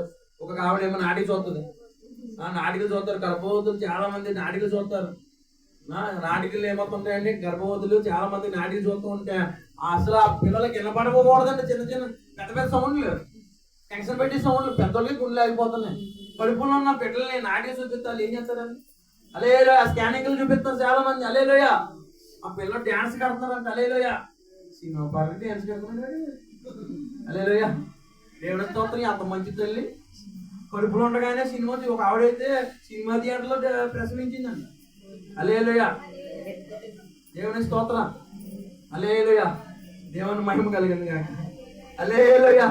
ఒక ఆవిడ ఏమో నాటికి చూస్తుంది, నాటికలు చూస్తారు. గర్భవతులు చాలా మంది నాటికలు చూస్తారు. నాటికలు ఏమవుతుంటాయండి, గర్భవతులు చాలా మంది నాటికలు చూస్తూ ఉంటే అసలు ఆ పిల్లలకి వినపడకూడదండి. చిన్న చిన్న పెద్ద సౌండ్లు, టెన్షన్ పెట్టి సౌండ్లు, పెద్దోళ్ళకి గుండెలు ఆగిపోతున్నాయి. కడుపులో ఉన్న బిడ్డల్ని నాటికి చూపిస్తారు. ఏం చేస్తారండి? హల్లెలూయా. స్కానింగ్లు చూపిస్తారు చాలా మంది. హల్లెలూయా. ఆ పిల్లలు డ్యాన్స్ కడుతున్నారంట. హల్లెలూయా. సినిమా పాటలు డ్యాన్స్ కడుతున్నాడు. హల్లెలూయా. దేవుని స్తోత్రం. అంత మంచి తల్లి కడుపులో ఉండగానే సినిమా, ఒక ఆవిడైతే సినిమా థియేటర్లో ప్రసవించిందంట. హల్లెలూయా. దేవుని స్తోత్రం. హల్లెలూయా. దేవుని మహిమ కలిగింది కాక. హల్లెలూయా.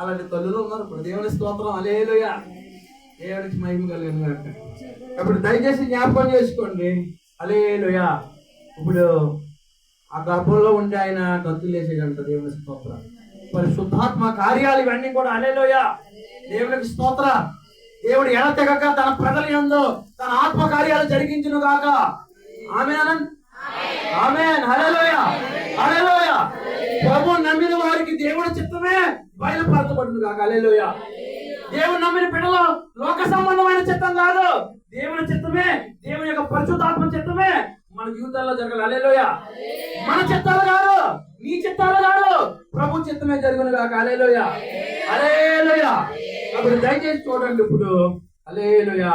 అలాంటి తల్లులు ఉన్నారు ఇప్పుడు. దేవుని స్తోత్రం. హల్లెలూయా. దేవునికి మహిమ కలిగింది కాక. ఇప్పుడు దయచేసి జ్ఞాపకం చేసుకోండి. హల్లెలూయా. ఇప్పుడు ఆ గర్భంలో ఉండి ఆయన గంతులు వేసేదంట. దేవుని స్తోత్రం. పరిశుద్ధాత్మ కార్యాలు ఇవన్నీ కూడా. హల్లెలూయా. దేవునికి స్తోత్ర. దేవుడు ఎడతెగక తన ప్రజల యందు తన ఆత్మ కార్యాలు జరిగించును గాక. ఆమేన్. ఆమేన్. హల్లెలూయా. హల్లెలూయా. ప్రభు నమ్మిన వారికి దేవుడి చిత్తమే బయలుపరచబడును గాక. హల్లెలూయా. దేవుడు నమ్మిన బిడ్డలు లోక సంబంధమైన చిత్తం కాదు, దేవుని చిత్తమే, దేవుని యొక్క పరిశుద్ధాత్మ చిత్తమే మన జీవితాల్లో జరగాలి. హల్లెలూయా. మన చిత్తాలు కాదు, నీ చిత్తాలు కాదు, ప్రభు చిత్తమే జరుగును గాక. హల్లెలూయా. హల్లెలూయా. అప్పుడు దయచేసి చూడండి ఇప్పుడు. హల్లెలూయా.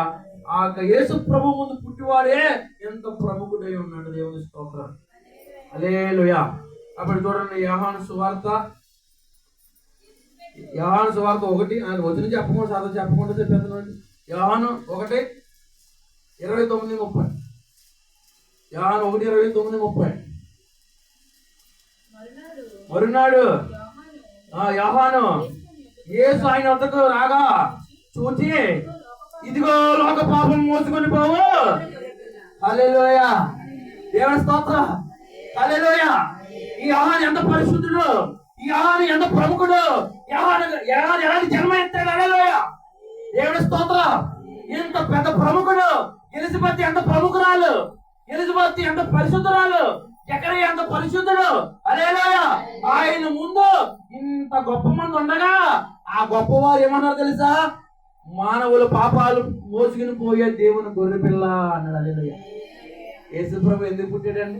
ఆ యేసు ప్రభు ముందు పుట్టివాడే ఎంత ప్రముఖుడై ఉన్నాడు. దేవుని స్తోత్రం. హల్లెలూయా. అప్పుడు చూడండి యోహాను సువార్త 1 వచ్చిన చెప్పకుండా సాధన చెప్పకుండా చెప్పేస్తున్నాడు. యోహాను 1:29-30. యోహాను 1:29-30. మరునాడు యోహాను యేసు ఆయన వద్దకు రాగా చూచి, ఇదిగో లోక పాపం మోసుకొని పోవు. హల్లెలూయా. దేవుని స్తోత్రం. హల్లెలూయా. ఈ యోహాను ఎంత పరిశుద్ధుడు, ఈ యోహాను ఎంత ప్రముఖుడు, యోహాను ఎలాంటి జన్మ ఎత్తాడు. హల్లెలూయా. దేవుని స్తోత్రం. ఎంత పెద్ద ప్రముఖుడు. ఎలిజబెత్ ఎంత ప్రముఖురాలు, ఎలిజబెత్ ఎంత పరిశుద్ధురాలు, జకరియా ఎంత పరిశుద్ధుడు. హల్లెలూయా. ఆయన ముందు ఇంత గొప్ప మంది ఉండగా ఆ గొప్పవారు ఏమన్నారు తెలుసా? మానవుల పాపాలు మోసుకుని పోయే దేవుని గొర్రె పిల్ల అన్నాడు. హల్లెలూయా. యేసు ప్రభు ఎందుకు పుట్టాడండి?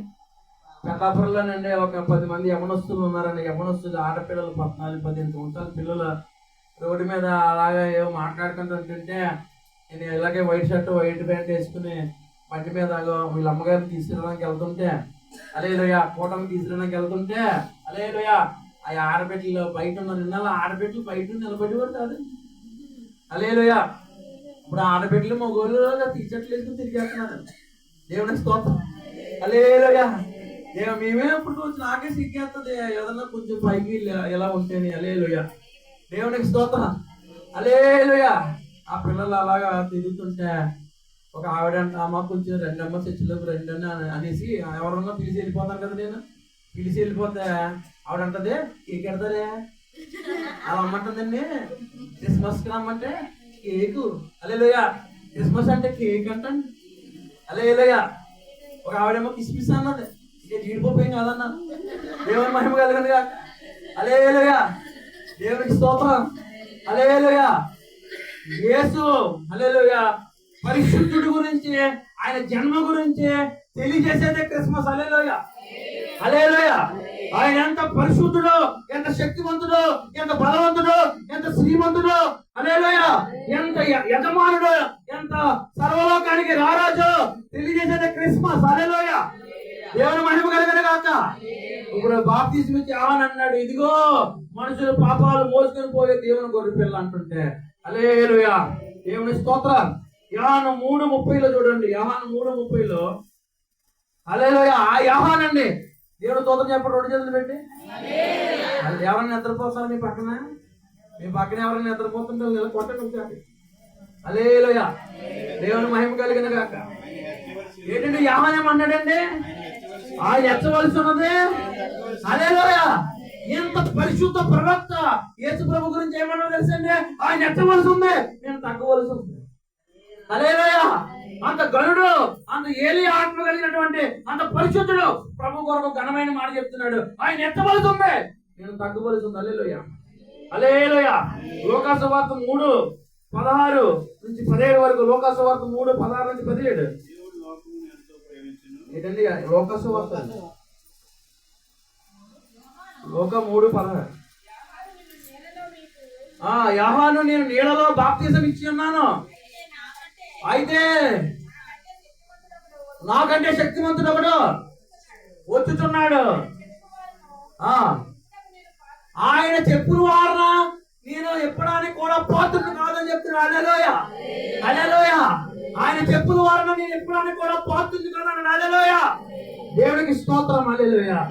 పెద్దాపురంలోనండి ఒక 10 మంది యమనస్తులు ఉన్నారండి. యమనస్తులు ఆడపిల్లలు 14-15 సంవత్సరాల పిల్లలు రోడ్డు మీద అలాగే ఏమో మాట్లాడుకుంటుంటే నేను ఇలాగే వైట్ షర్ట్ వైట్ ప్యాంట్ వేసుకుని బండి మీద వీళ్ళ అమ్మగారిని తీసుకురావడానికి వెళ్తుంటే, హల్లెలూయా, కూటమి తీసుకురావడానికి వెళ్తుంటే, హల్లెలూయా, ఆ ఆడబిడ్డలు బయట ఉన్నారు. ఇన్నాళ్ళు ఆడబిడ్డలు బయట నిలబడేవారు కాదు. హల్లెలూయా. ఇప్పుడు ఆడబిడ్డలు మగోళ్ళు టీషర్ట్లు వేసుకుని తిరిగేస్తున్నారు. దేవుని స్తోత్రం. హల్లెలూయా. మేమే ఇప్పుడు నాకే సిగ్గేస్తుంది ఏదన్నా కొంచెం పైకి ఎలా ఉంటేనే. హల్లెలూయా. దేవునికి స్తోత్రం. హల్లెలూయా. ఆ పిల్లలు అలాగా తిరుగుతుంటే ఒక ఆవిడంట, అమ్మ కొంచెం రెండమ్మ చర్చిలోకి రెండని అనేసి ఎవరన్నా పిలిచి వెళ్ళిపోతాను కదా. నేను పిలిచి వెళ్ళిపోతే ఆవిడంటది, కేక్ ఎడతారే అలా అమ్మంటుందండి. క్రిస్మస్కి రమ్మంటే కేకు. హల్లెలూయా. క్రిస్మస్ అంటే కేక్ అంటండి. హల్లెలూయా. ఒక ఆవిడేమో కిస్మిస్ అన్నది, ఇక జీడిపోయి కాదన్నా. దేవుని మహిమ కలగనుగా. హల్లెలూయా. దేవునికి స్తోత్రం. హల్లెలూయా. యేసు హల్లెలూయా పరిశుద్ధుడి గురించి, ఆయన జన్మ గురించి తెలియజేసేదే క్రిస్మస్. హల్లెలూయా. హల్లెలూయా. ఆయన ఎంత పరిశుద్ధుడు, ఎంత శక్తివంతుడు, ఎంత బలవంతుడు, ఎంత శ్రీమంతుడు. హల్లెలూయా. ఎంత యజమానుడు, ఎంత సర్వలోకానికి రారాజు తెలియజేసేదే క్రిస్మస్. హల్లెలూయా. దేవుని మహిమ కలుగును గాక. ఇప్పుడు బాప్తిస్మం ఇచ్చి యోహాను అన్నాడు, ఇదిగో మనుషులు పాపాలు మోసుకొని పోయే దేవుని గొర్రె పిల్ల అంటుంటే. హల్లెలూయా. దేవుని స్తోత్రం. యోహాను 3:30 చూడండి. యోహాను 3:30. హల్లెలూయా. ఆ యోహాను అండి. దేవుని స్తోత్రం చెప్పండి. 2 చేతులు పెట్టి. ఎవరైనా నిద్రపోతారు మీ పక్కన? మీ పక్కన ఎవరైనా నిద్రపోతుంటే కొట్టండి ఒకసారి. హల్లెలూయా. దేవుని మహిమ కలిగిన గాక. ఏంటంటే యోహాను ఏమన్నాడండి? ఆయన ఎత్తవలసి ఉన్నది. హల్లెలూయా. ఎంత పరిశుద్ధ ప్రవక్త. యేసు ప్రభు గురించి ఏమన్నా తెలుసండి, ఆయన ఎత్తవలసి ఉంది, నేను తగ్గవలసి ఉంది. హల్లెలూయా. అంత గనుడు, అంత ఏలి ఆత్మ కలిగినటువంటి అంత పరిశుద్ధుడు ప్రభు కొరకు ఘనమైన మాట చెప్తున్నాడు. ఆయన ఎత్తవలసి ఉంది, నేను తగ్గవలసి ఉంది. హల్లెలూయా, హల్లెలూయా. లోకాసు వార్త 3:16-17 వరకు. లోకాసు వార్త 3:16-17. ఏంటండి లోకాసు వార్త? లోక 3:16. యోహాను నేను నీళ్ళలో బాప్తిజం ఇచ్చి ఉన్నాను, అయితే నాకంటే శక్తిమంతుడు ఒకడు వచ్చుచున్నాడు, ఆయన చెప్పులు వారన నేను ఎప్పడానికి కూడా పాత్రుడు కాదని చెప్తున్నాడు. హల్లెలూయా, హల్లెలూయా. ఆయన చెప్పులు వారన నేను ఎప్పడానికి కూడా పాత్రుడు కాదని. హల్లెలూయా, దేవునికి స్తోత్రం. హల్లెలూయా.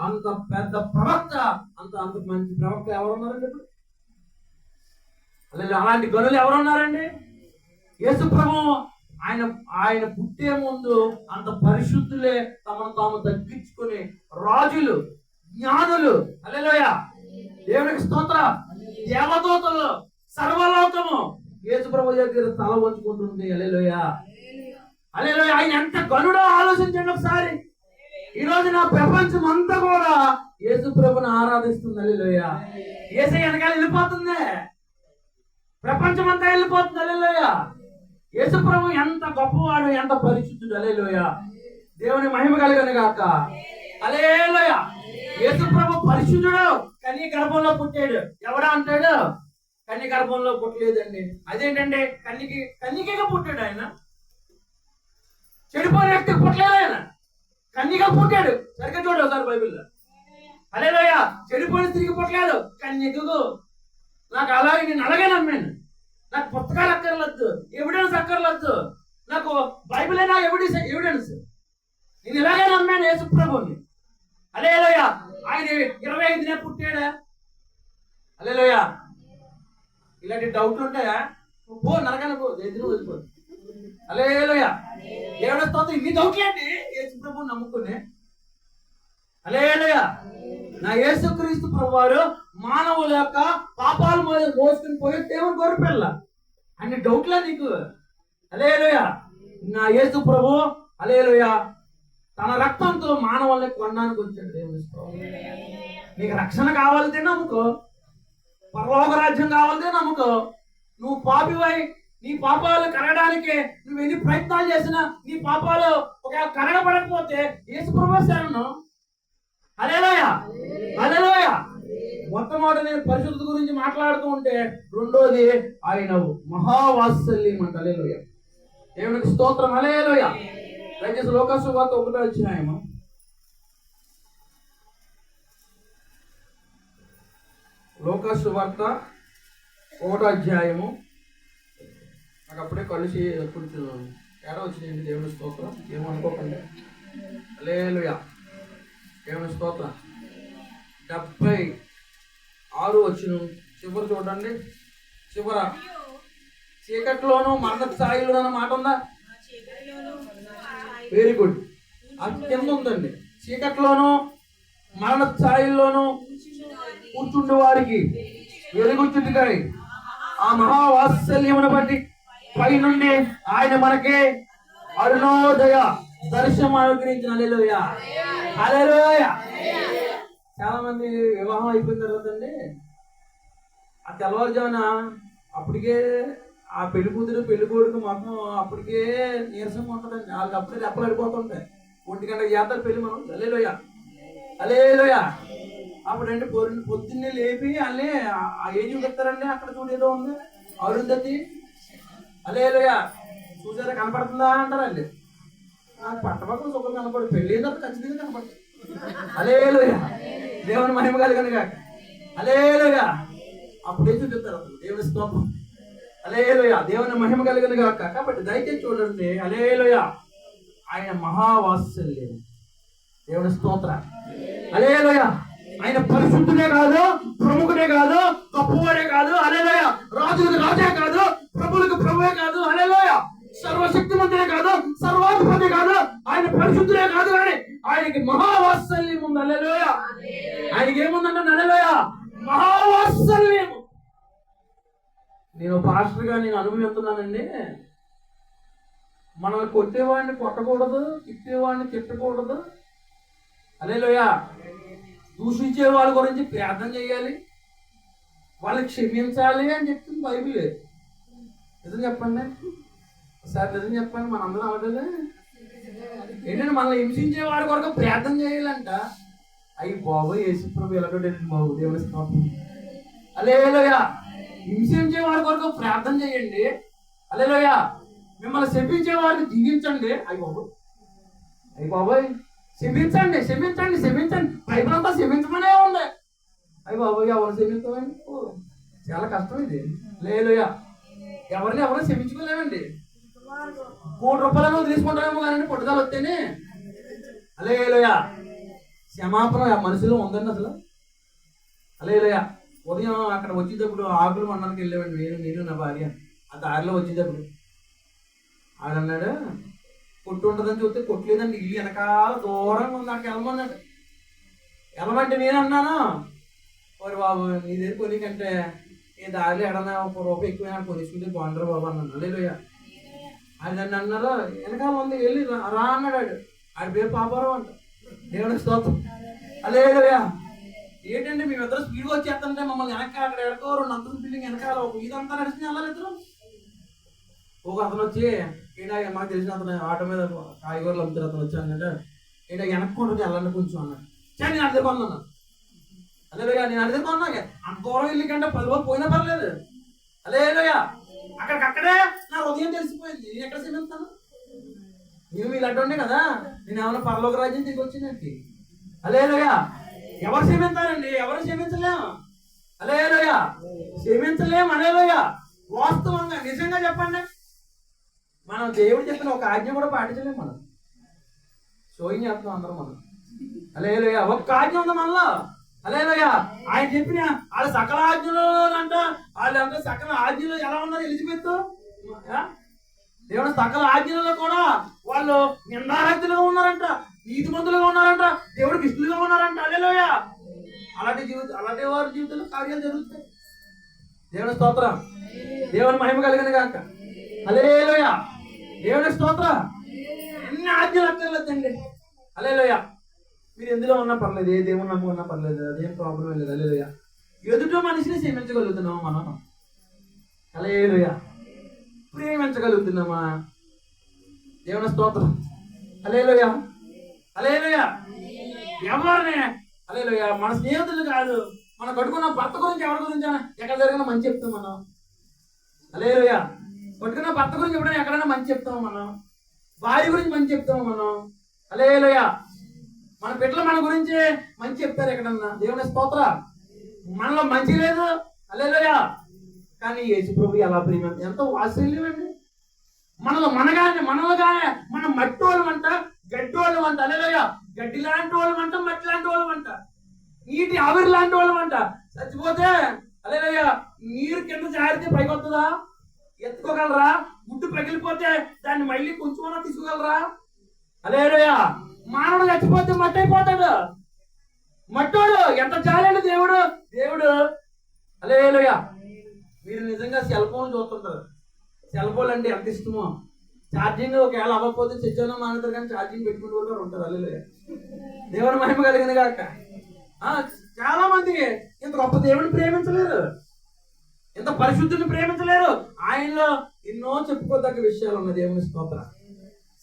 అంత పెద్ద ప్రవక్త, అంత అంత మంచి ప్రవక్త ఎవరున్నారండి ఇప్పుడు? అలాంటి గనులు ఎవరున్నారండి? యేసు ప్రభు ఆయన పుట్టే ముందు అంత పరిశుద్ధులే తమను తాము తగ్గించుకుని రాజులు, జ్ఞానులు, హల్లెలూయా, దేవునికి స్తోత్రం, దేవదూతలు, సర్వలోకము యేసు ప్రభు దగ్గర తల వంచుకుంటుంది. హల్లెలూయా, హల్లెలూయా. ఆయన ఎంత గనుడో ఆలోచించండి ఒకసారి. ఈ రోజు నా ప్రపంచం అంతా కూడా యేసు ప్రభుని ఆరాధిస్తుంది. హల్లెలూయా. యేసయ్య వెనకాల వెళ్ళిపోతుంది, ప్రపంచం అంతా వెళ్ళిపోతుంది. హల్లెలూయా. యేసు ప్రభు ఎంత గొప్పవాడు, ఎంత పరిశుద్ధుడు. హల్లెలూయా, దేవుని మహిమ కలుగును గాక. హల్లెలూయా. యేసు ప్రభు పరిశుద్ధుడు, కన్య గర్భంలో పుట్టాడు. ఎవడా అంటాడు? కన్య గర్భంలో పుట్టలేదండి. అదేంటండి, కన్యకగా పుట్టాడు. ఆయన చెడిపోయిన వ్యక్తికి పుట్టలేదు, ఆయన కన్యగా పుట్టాడు. సరిగ్గా చూడు ఒకసారి బైబిల్లో. హల్లెలూయా. చెడిపోయిన స్త్రీకి పుట్టలేదు, కన్యకకు. నాకు అలాగే, నేను అలాగే నమ్మాను. నాకు పుస్తకాలు అక్కర్లేదు, ఎవిడెన్స్ అక్కర్లేదు, నాకు బైబిల్ అయినా ఎవిడెన్స్. నేను ఇలాగే నమ్మాను యేసు ప్రభుని. హల్లెలూయా. ఆయన 25నే పుట్టాడా? హల్లెలూయా. ఇలాంటి డౌట్లు ఉంటాయా? పో నరకానికి పో, ఎదురు వదిలిపో. హల్లెలూయా, దేవుడి స్తోత్రం. ఇన్ని డౌట్లు ఏంటి యేసు ప్రభుని నమ్ముకునే? హల్లెలూయా. నా యేసుక్రీస్తు ప్రభువారు మానవుల యొక్క పాపాలు మోసుకుని పోయి దేవుని గొర్రెపిల్ల. అన్ని డౌట్లా నీకు? హల్లెలూయా. నా యేసు ప్రభు హల్లెలూయా తన రక్తంతో మానవుల్ని కొనడానికి వచ్చాడు. దేవుని స్తోత్రం. నీకు రక్షణ కావాలంటే నమ్ముకో, పరలోక రాజ్యం కావాలంటే నమ్ముకో. నువ్వు పాపివై నీ పాపాలు కరగడానికి నువ్వు ఎన్ని ప్రయత్నాలు చేసినా నీ పాపాలు ఒకవేళ కరగబడకపోతే యేసు ప్రభు శరణు. హల్లెలూయా, హల్లెలూయా. మొట్టమొదటి నేను పరిశుద్ధత గురించి మాట్లాడుతూ ఉంటే, రెండోది ఆయన మహావాత్సల్యం అంట. హల్లెలూయా, దేవునికి స్తోత్రం. హల్లెలూయా. దయచేసి లోకాసు వార్త 1:1. లోకాసు వార్త 1:1. నాకు అప్పుడే కలిసి కొంచెం తేడా వచ్చినాయండి. దేవుని స్తోత్రం, ఏమనుకోకండి. హల్లెలూయా, దేవుని స్తోత్రం. 76 చివరి చూడండి. చివర చీకట్లోను మరణ ఛాయలు అన్న మాట ఉందా? Very good. అది కింద ఉందండి. చీకట్లోను మరణ ఛాయల్లోను కూర్చుండే వారికి వెలుగుచుందికాయి ఆ మహావాత్సల్యమును బట్టి పైనుండి ఆయన మనకి అరుణోదయ దర్శనం అనుగ్రహించిన. హల్లెలూయా, హల్లెలూయా. చాలా మంది వివాహం అయిపోయిన తర్వాత అండి ఆ తెల్లవారుజామున అప్పటికే ఆ పెళ్లి కూతురు పెళ్లి కొడుకు మొత్తం అప్పటికే నీరసంగా ఉంటుందండి. వాళ్ళకి అప్పుడే రెప్పలాడిపోతుంటాయి. 1 గంటకు చేస్తారు పెళ్లి మనం. హల్లెలూయా, హల్లెలూయా. అప్పుడండి పొద్దున్నే లేపి వాళ్ళే ఆ ఏం చూపిస్తారండి. అక్కడ చూడు ఏదో ఉంది, అరుంధతి. హల్లెలూయా. చూసారా, కనపడుతుందా అంటారండి. నాకు పట్టపక్కల సుఖం కనపడు, పెళ్లి అయిన తర్వాత ఖచ్చితంగా కనపడుతుంది. హల్లెలూయా, దేవుని మహిమ కలుగును గాక. హల్లెలూయా. అప్పుడే చూపిస్తారు అసలు. దేవుని స్తోత్రం. హల్లెలూయా, దేవుని మహిమ కలుగును గాక. కాబట్టి దయచేసి చూడండి. హల్లెలూయా. ఆయన మహావాత్సల్యం. దేవుని స్తోత్రం. హల్లెలూయా. ఆయన పరిశుద్ధుడే కాదు, ప్రముఖుడే కాదు, గొప్పవాడే కాదు. హల్లెలూయా. రాజులకు రాజే కాదు, ప్రభులకు ప్రభువే కాదు. హల్లెలూయా. సర్వశక్తిమంతుడే కాదు, సర్వాధిపతి కాదు, ఆయన పరిశుద్ధులే కాదు, కానీ ఆయనకి మహావాత్సల్యం ఉంది. హల్లెలూయా. ఆయనకి ఏముందంటే హల్లెలూయా మహావాత్సల్యం. నేను పాస్టర్గా నేను అనుభవిస్తున్నానండి. మనల్ని కొట్టేవాడిని కొట్టకూడదు, తిట్టేవాడిని తిట్టకూడదు. హల్లెలూయా. దూషించే వాళ్ళ గురించి ప్రార్థన చేయాలి, వాళ్ళకి క్షమించాలి అని చెప్తుంది బైబిల్. నిజం చెప్పండి సార్, నిజం చెప్పండి. మనందరం అవడలే ఏంటంటే మనల్ని హింసించే వాడి కొరకు ప్రార్థన చేయాలంట. అయ్యి బాబు యేసుప్రభు ఎలాగండి బాబు దేవుని స్తోత్రం. హల్లెలూయా. హింసించే వాడి కొరకు ప్రార్థన చేయండి. హల్లెలూయా. మిమ్మల్ని శపించే వాడిని దీవించండి. అయ్యి బాబోయ్ క్షమించండి, క్షమించండి, క్షమించండి. బైబిల్ అంతా క్షమించమనే ఉంది. అయ్యి బాబోయ్ ఎవరు క్షమించమండి? చాలా కష్టం ఇది. హల్లెలూయా. ఎవరిని ఎవరు క్షమించుకోలేమండి. ₹1,00,000 తీసుకుంటామేమో కానీ పుట్టకాలు వస్తేనే. హల్లెలూయా. క్షమాపణ మనుషులు ఉందండి అసలు. హల్లెలూయా. ఉదయం అక్కడ వచ్చేటప్పుడు ఆకులు మండలానికి వెళ్ళామండి, నేను నా భార్య. ఆ దారిలో వచ్చేటప్పుడు ఆడన్నాడు కొట్టు ఉంటుందని చూస్తే కొట్టలేదండి, ఇల్లు వెనకాల దూరంగా ఉంది, అక్కడ వెళ్ళమన్నాడు. వెళ్ళమంటే నేను అన్నాను, ఓరి బాబు నీ దగ్గర కొనికంటే ఈ దారిలో ఎడన్నా ₹1 ఎక్కువ కొనిసుకుంటే బాగుంటారు బాబు అన్నాను. హల్లెలూయా. ఆయన నన్ను అన్నారు వెనకాల ఉంది వెళ్ళి రా అన్నాడు. ఆడి పేరు పాపారావు అంట. దేవునికి స్తోత్రం. హల్లెలూయా. ఏంటంటే మేమిద్దరు స్పీడ్గా వచ్చేస్తుంటే మమ్మల్ని వెనకాల అక్కడ ఎడకో 2 అంతస్తుల బిల్డింగ్ వెనకాల ఇదంతా నడిచి వెళ్ళాలిద్దరు. ఒక అతను వచ్చి ఏంటో మాకు తెలిసిన అతను ఆటో మీద కాయగూరలు అమ్ముతారు. అతను వచ్చి అన్నట్టు ఏంటో వెనక్కుంటుంది వెళ్ళండి కొంచెం అన్నాడు. సరే నేను అడిగి కొన్నాను. హల్లెలూయా. నేను అడిగి కొన్నా. అంత దూరం వెళ్ళి కంటే 10 రోజులు పోయినా పర్లేదు. హల్లెలూయా. అక్కడికక్కడే నా హృదయం తెలిసిపోయింది. నేను ఎక్కడ క్షమిస్తాను? నేను వీళ్ళు అడ్డుండే కదా, నేను ఏమన్నా పరలోక రాజ్యం దిగి వచ్చినట్టు. హల్లెలూయా. ఎవరు క్షమించారండి? ఎవరు క్షమించలేము. హల్లెలూయా. క్షమించలేము. హల్లెలూయా. వాస్తవంగా నిజంగా చెప్పండి, మనం దేవుడు చెప్పిన ఒక ఆజ్ఞ కూడా పాటించలేము. మనం షోయింగ్ చేస్తున్నాం అందరం మనం. హల్లెలూయా. ఒక్క ఆజ్ఞ ఉంది మనలో. హల్లెలూయా. ఆయన చెప్పిన వాళ్ళ సకల ఆజ్ఞలు అంట, వాళ్ళంతా సకల ఆజ్ఞలు ఎలా ఉన్నారు? ఎలిజబెత్ దేవుడు సకల ఆజ్ఞలలో కూడా వాళ్ళు నిందారహితులుగా ఉన్నారంట, నీతిమంతులుగా ఉన్నారంట, దేవుడికి ఇష్టలుగా ఉన్నారంట. హల్లెలూయా. అలాంటి వారి జీవితంలో కార్యాలు జరుగుతాయి. దేవుని స్తోత్రం. దేవుని మహిమ కలిగిన గాక. హల్లెలూయా. దేవుని స్తోత్రం. అన్ని ఆజ్ఞలు అక్కర్లేదండి. హల్లెలూయా. మీరు ఎందులో ఉన్నా పర్లేదు, ఏ దేవుని నమ్ముకున్నా పర్లేదు, అదేం ప్రాబ్లం లేదు. హల్లెలూయా. ఎదుట మనిషిని క్షమించగలుగుతున్నామా మనం? హల్లెలూయా. ప్రేమించగలుగుతున్నామా? దేవుని స్తోత్రం. హల్లెలూయా. హల్లెలూయా. ఎవరిని? హల్లెలూయా. మన స్నేహితులు కాదు, మన కట్టుకున్న భర్త గురించి ఎవరి గురించి ఎక్కడ జరిగినా మంచి చెప్తాం మనం. హల్లెలూయా. కట్టుకున్న భర్త గురించి ఎప్పుడైనా ఎక్కడైనా మంచి చెప్తాము మనం. భార్య గురించి మంచి చెప్తాము మనం. హల్లెలూయా. మన బిడ్డలు మన గురించి మంచి చెప్తారు ఎక్కడన్నా. దేవుని స్తోత్ర. మనలో మంచి లేదు. హల్లెలూయా. కానీ యేసుప్రభు ఎలా ప్రేమ, ఎంతో వాత్సల్యం అండి. మనలో మనగానే మనం మట్టోళ్ళం అంట, గడ్డోళ్ళం అంట. హల్లెలూయా. గడ్డి లాంటి వాళ్ళం అంట, మట్టి లాంటి వాళ్ళం అంట, నీటి ఆవిరి లాంటి వాళ్ళం అంట. చచ్చిపోతే హల్లెలూయా నీరు కింద జారితే పైకి వస్తుందా? ఎత్తుకోగలరా? గుడ్డు పగిలిపోతే దాన్ని మళ్ళీ కొంచెం తీసుకోగలరా? హల్లెలూయా. మానవుడు చచ్చిపోతే మట్టి అయిపోతాడు. మట్టోడు ఎంత చాలండి దేవుడు. హల్లెలూయా. మీరు నిజంగా సెల్ ఫోన్ చూస్తుంటారు. సెల్ ఫోన్ అంటే ఎంత ఇష్టమో. ఛార్జింగ్ ఒకవేళ అవ్వకపోతే చచ్చానో మానేతారు, కానీ ఛార్జింగ్ పెట్టుకుంటూ కూడా ఉంటారు. హల్లెలూయా. దేవుని మహిమ కలిగింది కాక. చాలా మంది ఇంత గొప్ప దేవుడిని ప్రేమించలేరు, ఇంత పరిశుద్ధుని ప్రేమించలేరు. ఆయనలో ఎన్నో చెప్పుకోదగ్గ విషయాలు ఉన్నాయి. దేవుని స్తోత్రం.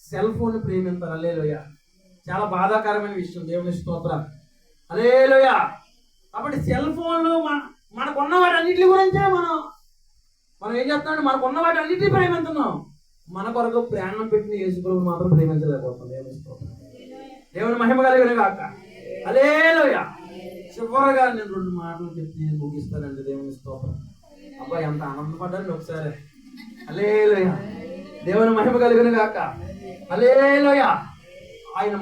సెల్ ఫోన్ ప్రేమించారు. హల్లెలూయా. చాలా బాధాకరమైన విషయం. దేవుని స్తోత్రం. హల్లెలూయా. కాబట్టి సెల్ ఫోన్లు మనకున్న వాటి అన్నింటి గురించే మనం ఏం చేస్తున్నాం? మనకున్న వాటి అన్నింటినీ ప్రేమిస్తున్నాం. మన కొరకు ప్రాణం పెట్టిన యేసుప్రభుని మాత్రం ప్రేమించలేకపోతున్నాం. దేవుని స్తోత్రం. దేవుని మహిమ కలిగిన కాక. హల్లెలూయా. చివరగా నేను 2 మాటలు చెప్పి నేను ముగిస్తానండి. దేవుని స్తోత్రం. అబ్బాయి ఎంత ఆనందపడ్డాను ఒకసారి. హల్లెలూయా. దేవుని మహిమ కలిగిన కాక. హల్లెలూయా. ఆయన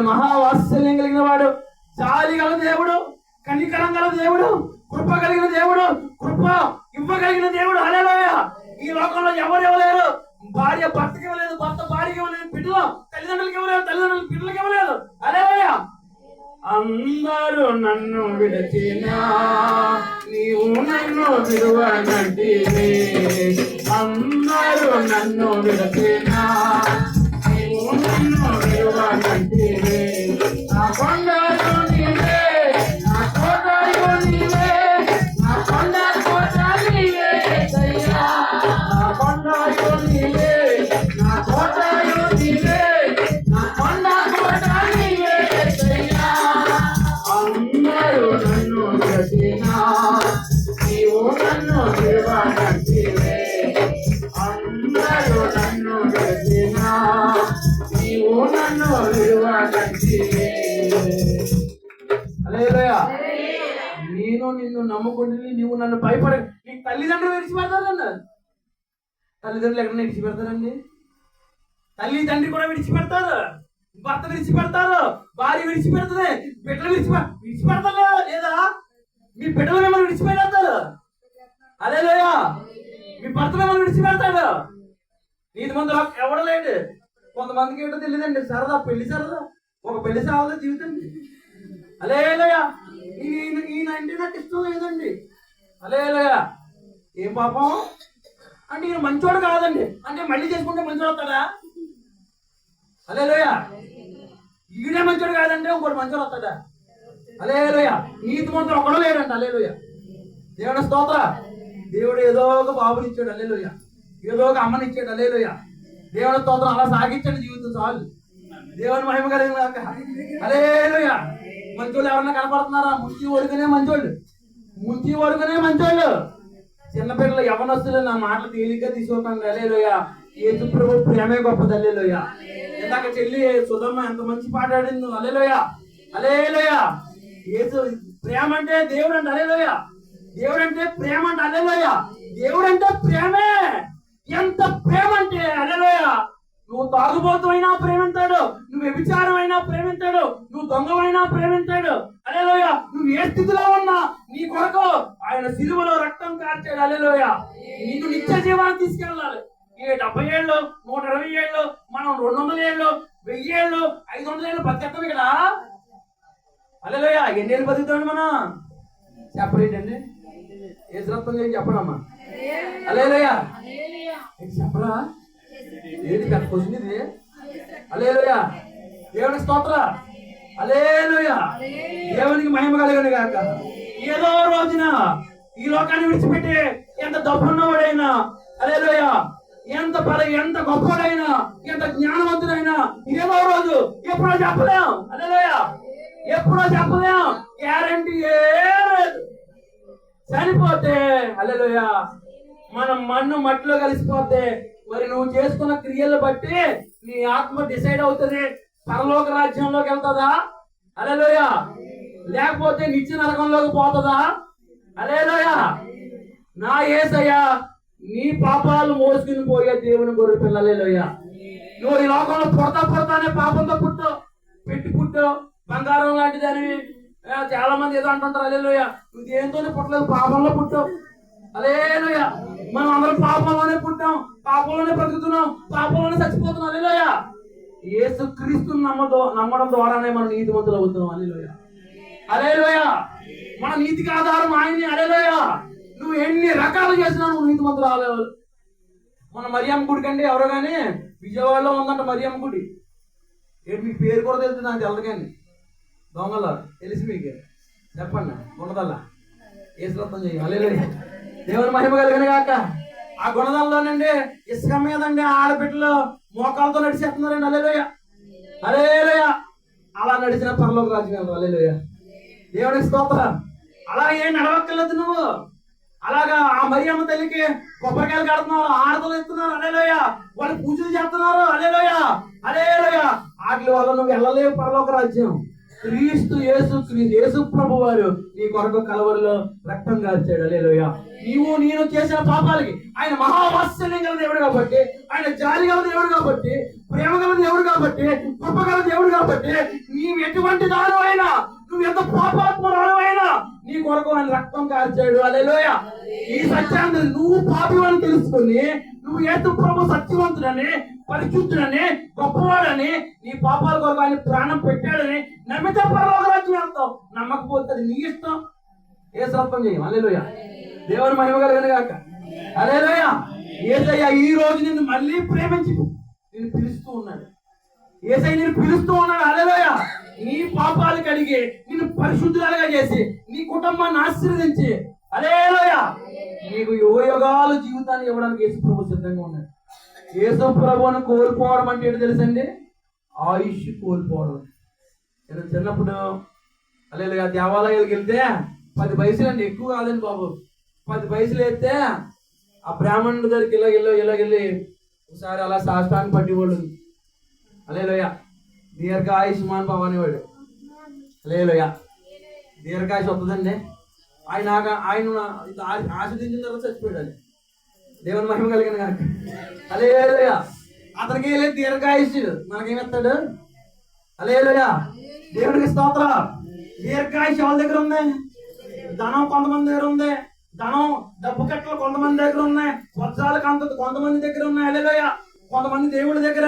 మహావాత్సల్యం కలిగిన వాడు, జాలి గల దేవుడు, కనికరం గల దేవుడు, కృప కలిగిన దేవుడు, కృప ఇవ్వగలిగిన దేవుడు. హల్లెలూయా. ఈ లోకంలో ఎవరు ఇవ్వలేరు. భార్య భర్తకి ఇవ్వలేదు, భర్త భార్యకి ఇవ్వలేదు, బిడ్డలు తల్లిదండ్రులకి ఇవ్వలేదు, తల్లిదండ్రులు బిడ్డలకి ఇవ్వలేదు. హల్లెలూయా. అందరూ నన్ను విడచినా నీవు నన్ను విడువనంటివే. అందరూ నన్ను విడచినా నీవు నన్ను విడువనంటివే. నా కొండలు నీవే, నా కోటలు నీవే, నా కొండ కోట నీవే యేసయ్యా. నా కొండలు నీవే, నా కోటలు నీవే, నా కొండ కోట నీవే యేసయ్యా. అందరూ నన్ను విడచినా నీవు నన్ను విడువనంటివే. అందరూ నన్ను విడచినా నీవు నన్ను విడువనంటివే. హల్లెలూయా. నేను నిన్ను నమ్ముకుంటే నీవు నన్ను భయపడ. నీ తల్లిదండ్రులు విడిచిపెడతారన్న. తల్లిదండ్రులు ఎక్కడన్నా విడిచిపెడతారండి? తల్లి తండ్రి కూడా విడిచిపెడతారు, భర్త విడిచిపెడతారు, భార్య విడిచిపెడుతుంది, బిడ్డలు విడిచిపెడతారు లేదా? మీ బిడ్డలు మిమ్మల్ని విడిచిపెడతారు. హల్లెలూయా. మీ భర్త మిమ్మల్ని విడిచిపెడతాడు. నీతి మంది ఎవడలేడు. కొంతమందికి ఏంటో తెలియదండి, సరదా పెళ్లి సరదా, ఒక పెళ్లి సావదా జీవితం. హల్లెలూయా. ఈయన అంటే నాకు ఇష్టం లేదండి. హల్లెలూయా. ఏం పాపం అంటే ఈయన మంచోడు కాదండి అంటే మళ్ళీ చేసుకుంటే మంచోడు వస్తాడా? హల్లెలూయా. ఈడే మంచోడు కాదంటే ఇంకోటి మంచోడు వస్తాడా? హల్లెలూయా. నీతి మంత్రులు ఒకడో లేడంట. హల్లెలూయా. దేవుని స్తోత్ర. దేవుడు ఏదో ఒక బాబునిచ్చాడు. హల్లెలూయా. ఏదో ఒక అమ్మనిచ్చాడు. హల్లెలూయా. దేవుని స్తోత్రం. అలా సాగించండి జీవితం చాలు. దేవుని మహిమ కలిగిన కాక. హల్లెలూయా. మంచోళ్ళు ఎవరన్నా కనపడుతున్నారా? ముంచి ఓడుకునే మంచోళ్ళు, ముంచి ఓడుకునే మంచోళ్ళు. చిన్నపిల్లలు యవనస్తులు నా మాటలు తేలిగ్గా తీసుకోకండి. హల్లెలూయా. యేసు ప్రభు ప్రేమే గొప్పది. హల్లెలూయా. ఇందాక చెల్లి సుధమ్మ ఎంత మంచి పాట ఆడింది. హల్లెలూయా. హల్లెలూయా. యేసు ప్రేమ అంటే దేవుడు అంట. హల్లెలూయా. దేవుడు అంటే ప్రేమ అంట. హల్లెలూయా. దేవుడు అంటే ప్రేమే. ఎంత ప్రేమ అంటే హల్లెలూయా. నువ్వు తాగుబోతువైనా ప్రేమించాడు, నువ్వు వ్యభిచారం అయినా ప్రేమించాడు, నువ్వు దొంగవైనా ప్రేమించాడు. హల్లెలూయా. నువ్వు ఏ స్థితిలో ఉన్నా నీ కొరకు ఆయన సిలువలో రక్తం కార్చాడు. హల్లెలూయా. నిన్ను నిత్య జీవాన్ని తీసుకెళ్ళాలి. ఈ 70 ఏళ్ళు, 120 ఏళ్ళు, మనం 200 ఏళ్ళు, 1000 ఏళ్ళు, 500 ఏళ్ళు బతికేస్తాం ఇక్కడ. హల్లెలూయా. ఎన్ని ఏళ్ళు బతుకుతాడు మనం? చెప్పలేదండి. ఏ శ్రద్ధం చేసి చెప్పడమ్మా. హల్లెలూయా. చెప్పరా? ఏది పెద్ద క్వశ్చన్ ఇది. హల్లెలూయా. దేవుని స్తోత్ర. హల్లెలూయా. దేవునికి మహిమ కలుగును గాక. ఏదో రోజున ఈ లోకాన్ని విడిచిపెట్టి ఎంత డబ్బున్నవాడైనా, హల్లెలూయా, ఎంత గొప్పవాడైనా, ఎంత జ్ఞానవంతుడైనా ఏదో రోజు ఎప్పుడో చెప్పలేం. హల్లెలూయా. ఎప్పుడో చెప్పలేం. గ్యారంటీ లేదు. చనిపోతే హల్లెలూయా మనం మన్ను మట్టిలో కలిసిపోతే మరి నువ్వు చేసుకున్న క్రియలు బట్టి నీ ఆత్మ డిసైడ్ అవుతుంది. పరలోక రాజ్యంలోకి వెళ్తుందా? హల్లెలూయా. లేకపోతే నిత్య నరకంలోకి పోతుందా? హల్లెలూయా. నా యేసయ్య నీ పాపాలు మోసుకుని పోయే దేవుని గొర్రె పిల్ల. హల్లెలూయా. నువ్వు ఈ లోకంలో పుడతానే పాపంతో పుట్టు బంగారం లాంటిదని చాలా మంది ఏదో అంటుంటారు. హల్లెలూయా. నువ్వు దేనితోనే పుట్టలేదు, పాపంలో పుట్టావు. హల్లెలూయా. మనం అందరం పాపంలోనే పుట్టాం, పాపంలోనే బ్రతుకుతున్నాం, పాపంలోనే చచ్చిపోతున్నాం. హల్లెలూయా. యేసు క్రీస్తుని నమ్మడం ద్వారానే మనం నీతిమంతులు అవుతున్నాం. హల్లెలూయా. హల్లెలూయా. మన నీతికి ఆధారం ఆయనే. హల్లెలూయా. నువ్వు ఎన్ని రకాలు చేసినా నువ్వు నీతిమంతులు అవ్వలేవు. మన మరియమ్మ గుడికి అండి ఎవరో కానీ విజయవాడలో ఉందంట మరియమ్మ గుడి. ఏంటి మీ పేరు కూడా తెలుసు నాకు తెలదు కానీ దొంగల తెలిసి మీకు చెప్పండి. గుణదల్లా ఏ శ్రద్ధం చేయాలి. హల్లెలూయా. దేవుని మహిమ కలిగిన గాక. ఆ గుణదల్లోనండి ఇసుక మీదండి ఆడబిడ్డలు మోకాలతో నడిచేస్తున్నారండి. హల్లెలూయా. హల్లెలూయా. అలా నడిచిన పరలోక రాజ్యం వెళ్తాం. హల్లెలూయా. దేవునికి స్తోత్రం. అలా ఏం నడవక్కర్లేదు నువ్వు. అలాగా ఆ మరియమ్మ తల్లికి కొబ్బరికాయలు కడుతున్నారు, ఆడతలు ఇస్తున్నారు. హల్లెలూయా. వాళ్ళు పూజలు చేస్తున్నారు. హల్లెలూయా. హల్లెలూయా. వాటి వల్ల నువ్వు వెళ్ళలేవు పరలోక రాజ్యం. క్రీస్తు యేసు ప్రభు వారు నీ కొరకు కలవరిలో రక్తం కార్చాడు. హల్లెలూయా. నేను చేసిన పాపాలకి ఆయన మహావాత్సల్యం గల దేవుడు కాబట్టి, ఆయన జాలి గల దేవుడు కాబట్టి, ప్రేమ గల దేవుడు కాబట్టి, కృప గల దేవుడు కాబట్టి, నీవు ఎటువంటి దానమైనా, నువ్వు ఎంత పాపాత్మురాలైనా నీ కొరకు ఆయన రక్తం కార్చాడు. హల్లెలూయా. ఈ సత్యాన్ని నువ్వు పాపివని తెలుసుకుని నువ్వు యేసు ప్రభు సత్యవంతుడని పరిశుద్ధుడని గొప్పవాడని నీ పాపాల కొరకు ఆయన ప్రాణం పెట్టాడని నమ్మితే పరలోక రాజ్యం వెళ్తావు. నమ్మకపోతే అది నీ ఇష్టం. ఏ సత్వం చేయం. హల్లెలూయా. దేవుని మహిమ కలుగును గాక. హల్లెలూయా. యేసయ్య ఈ రోజు నిన్ను మళ్ళీ ప్రేమించి నిన్ను పిలుస్తూ ఉన్నాడు. యేసయ్య నిన్ను పిలుస్తూ ఉన్నాడు. హల్లెలూయా. నీ పాపాలు కడిగి నిన్ను పరిశుద్ధులుగా చేసి నీ కుటుంబాన్ని ఆశీర్వదించి హల్లెలూయా నీకు యుగయుగాల జీవితాన్ని ఇవ్వడానికి యేసు ప్రభు సిద్ధంగా ఉన్నాడు. యేసు ప్రభువును కోల్పోవడం అంటే ఏంటో తెలుసండి? ఆయుష్ కోల్పోవడం. నేను చిన్నప్పుడు హల్లెలూయా దేవాలయాలకు వెళ్తే 10 పైసలు అండి, ఎక్కువ కాదండి బాబు. 10 పైసలు వేస్తే ఆ బ్రాహ్మణుడి దగ్గరికి ఇలాగెళ్ళి ఒకసారి అలా శాస్త్రాన్ని పట్టేవాళ్ళు. హల్లెలూయా. దీర్ఘాయుష్మాన్ భవ అనేవాడు. హల్లెలూయా. దీర్ఘాయుష్ వస్తుందండి. ఆయన ఆశీర్వదించిన తర్వాత చచ్చిపోయాడు. దేవుని మహిమ కలిగిన కనుక హల్లెలూయా. అతనికి వెళ్ళి దీర్ఘాయుష్ మనకేమిస్తాడు? హల్లెలూయా. దేవుడికి స్తోత్రం. దీర్ఘాయుష్ వాళ్ళ దగ్గర ఉంది. ధనం కొంతమంది దగ్గర ఉంది. ధనం డబ్బు కట్టలు కొంతమంది దగ్గర ఉన్నాయి. వజ్రాలకు అంత కొంతమంది దగ్గర ఉన్నాయి. హల్లెలూయా. కొంతమంది దేవుడి దగ్గర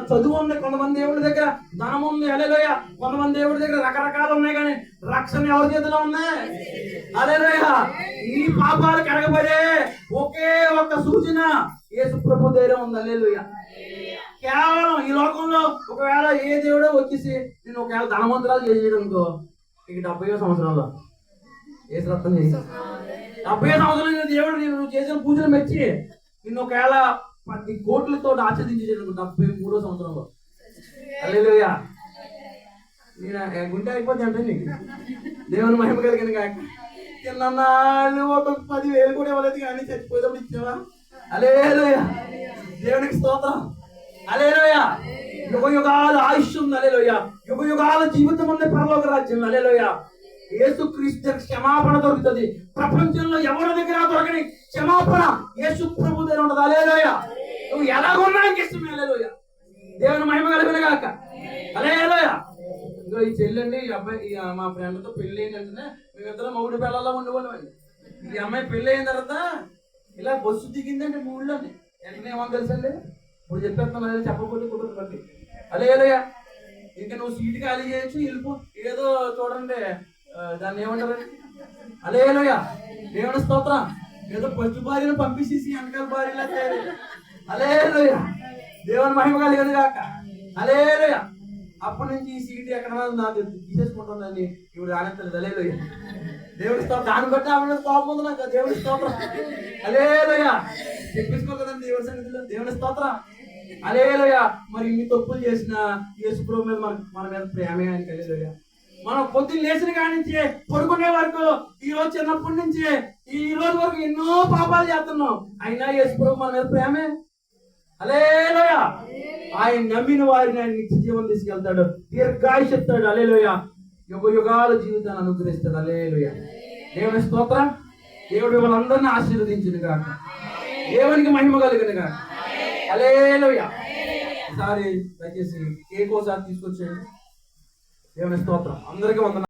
చదువు ఉంది. కొంతమంది దేవుడి దగ్గర ధనం ఉంది. హల్లెలూయా. కొంతమంది దేవుడి దగ్గర రకరకాలు ఉన్నాయి. కానీ రక్షణ ఎవరి చేతిలో ఉన్నాయి? హల్లెలూయా. ఈ పాపాలు కడగబడే ఒకే ఒక్క సూచన యేసు ప్రభు దగ్గర ఉంది. హల్లెలూయా. కేవలం ఈ లోకంలో ఒకవేళ ఏ దేవుడో వచ్చేసి నేను ఒకవేళ ధనవంతురాలు చేయడం అనుకో, ఇక 70వ సంవత్సరంలో యేసు రక్తం చేసి 70వ సంవత్సరంలో దేవుడు నువ్వు చేసిన పూజలు మెచ్చి నిన్ను ఒకవేళ 10 కోట్లతో ఆచరించేది 73వ సంవత్సరంలో. హల్లెలూయా. నేను గుండె అయిపోతే అంటే నీకు దేవుని మహిమ కలిగిన కాక చిన్ననాళ్ళు ఒక 10,000 కూడా ఇవ్వలేదు కానీ చచ్చిపోయేటప్పుడు ఇచ్చావా? హల్లెలూయా. దేవునికి స్తోత్రం. హల్లెలూయా. యుగయుగాల ఆయుష్ ఉంది. హల్లెలూయా. యుగయుగాల జీవితం ఉంది పరలోక రాజ్యం. హల్లెలూయా. యేసుక్రీస్తు క్షమాపణ దొరుకుతుంది. ప్రపంచంలో ఎవరి దగ్గర దొరకని క్షమాపణ యేసు ప్రభు దగ్గర ఉంటుంది. హల్లెలూయా. నువ్వు ఎలాగున్నా ఇష్టమే. హల్లెలూయా. దేవుని మహిమ కలిగిన గాక. హల్లెలూయా. ఇంకో ఈ చెల్లండి ఈ అబ్బాయి మా ఫ్రెండ్తో పెళ్లి ఏంటంటే మేమిద్దరం మొగుడు పిల్లల్లో ఉండేవాళ్ళం. ఈ అమ్మాయి పెళ్లి అయిన తర్వాత ఇలా బస్సు దిగిందంటే మూడులోని వెంటనే ఏమో తెలుసండి. ఇప్పుడు చెప్పేస్తాను, చెప్పకపోతే కుదరదు బట్టి. హల్లెలూయా. ఇంకా నువ్వు సీటు ఖాళీ చేయొచ్చు, వెళ్ళిపో. ఏదో చూడండి దాన్ని ఏమంటారు? హల్లెలూయా. దేవుని స్తోత్రం. ఏదో ఫస్ట్ భార్యను పంపించేసి వెనకాల భార్యలా తయారు. హల్లెలూయా. దేవుని మహిమ కలిగింది కాక. హల్లెలూయా. అప్పటి నుంచి ఈ సీటు ఎక్కడ నాకు తీసేసుకుంటుందని ఇప్పుడు ఆనందలేదు. హల్లెలూయా. దేవుడి స్తోత్రం. దాన్ని బట్టి ఆమె కోపం ఉంది నాకు. దేవుడి స్తోత్రం. హల్లెలూయా. చెప్పించుకో కదండి దేవుడి సన్నిధిలో. దేవుని స్తోత్రం. హల్లెలూయా. మరి ఇన్ని తప్పులు చేసిన యేసు ప్రభు మీద మన మీద ప్రేమే అని. హల్లెలూయా. మనం పొద్దున్న లేచిన కాడి నుంచి పడుకునే వరకు ఈ రోజు చిన్నప్పటి నుంచి ఈ రోజు వరకు ఎన్నో పాపాలు చేస్తున్నాం. అయినా యేసు ప్రభు మన మీద ప్రేమే. హల్లెలూయా. ఆయన నమ్మిన వారిని ఆయన నిత్య జీవం తీసుకెళ్తాడు. దీర్ఘాయుష్ ఇస్తాడు. హల్లెలూయా. యుగయుగాల జీవితాన్ని అనుగ్రహిస్తాడు. హల్లెలూయా. దేవుని స్తోత్రం. దేవుడు వాళ్ళందరినీ ఆశీర్వదించును గాక. దేవునికి మహిమ కలుగును గాక. హల్లెలూయా. ఈసారి దయచేసి కేక్ ఒకసారి తీసుకొచ్చేయండి. దేవుని స్తోత్రం. అందరికీ వందనాలు.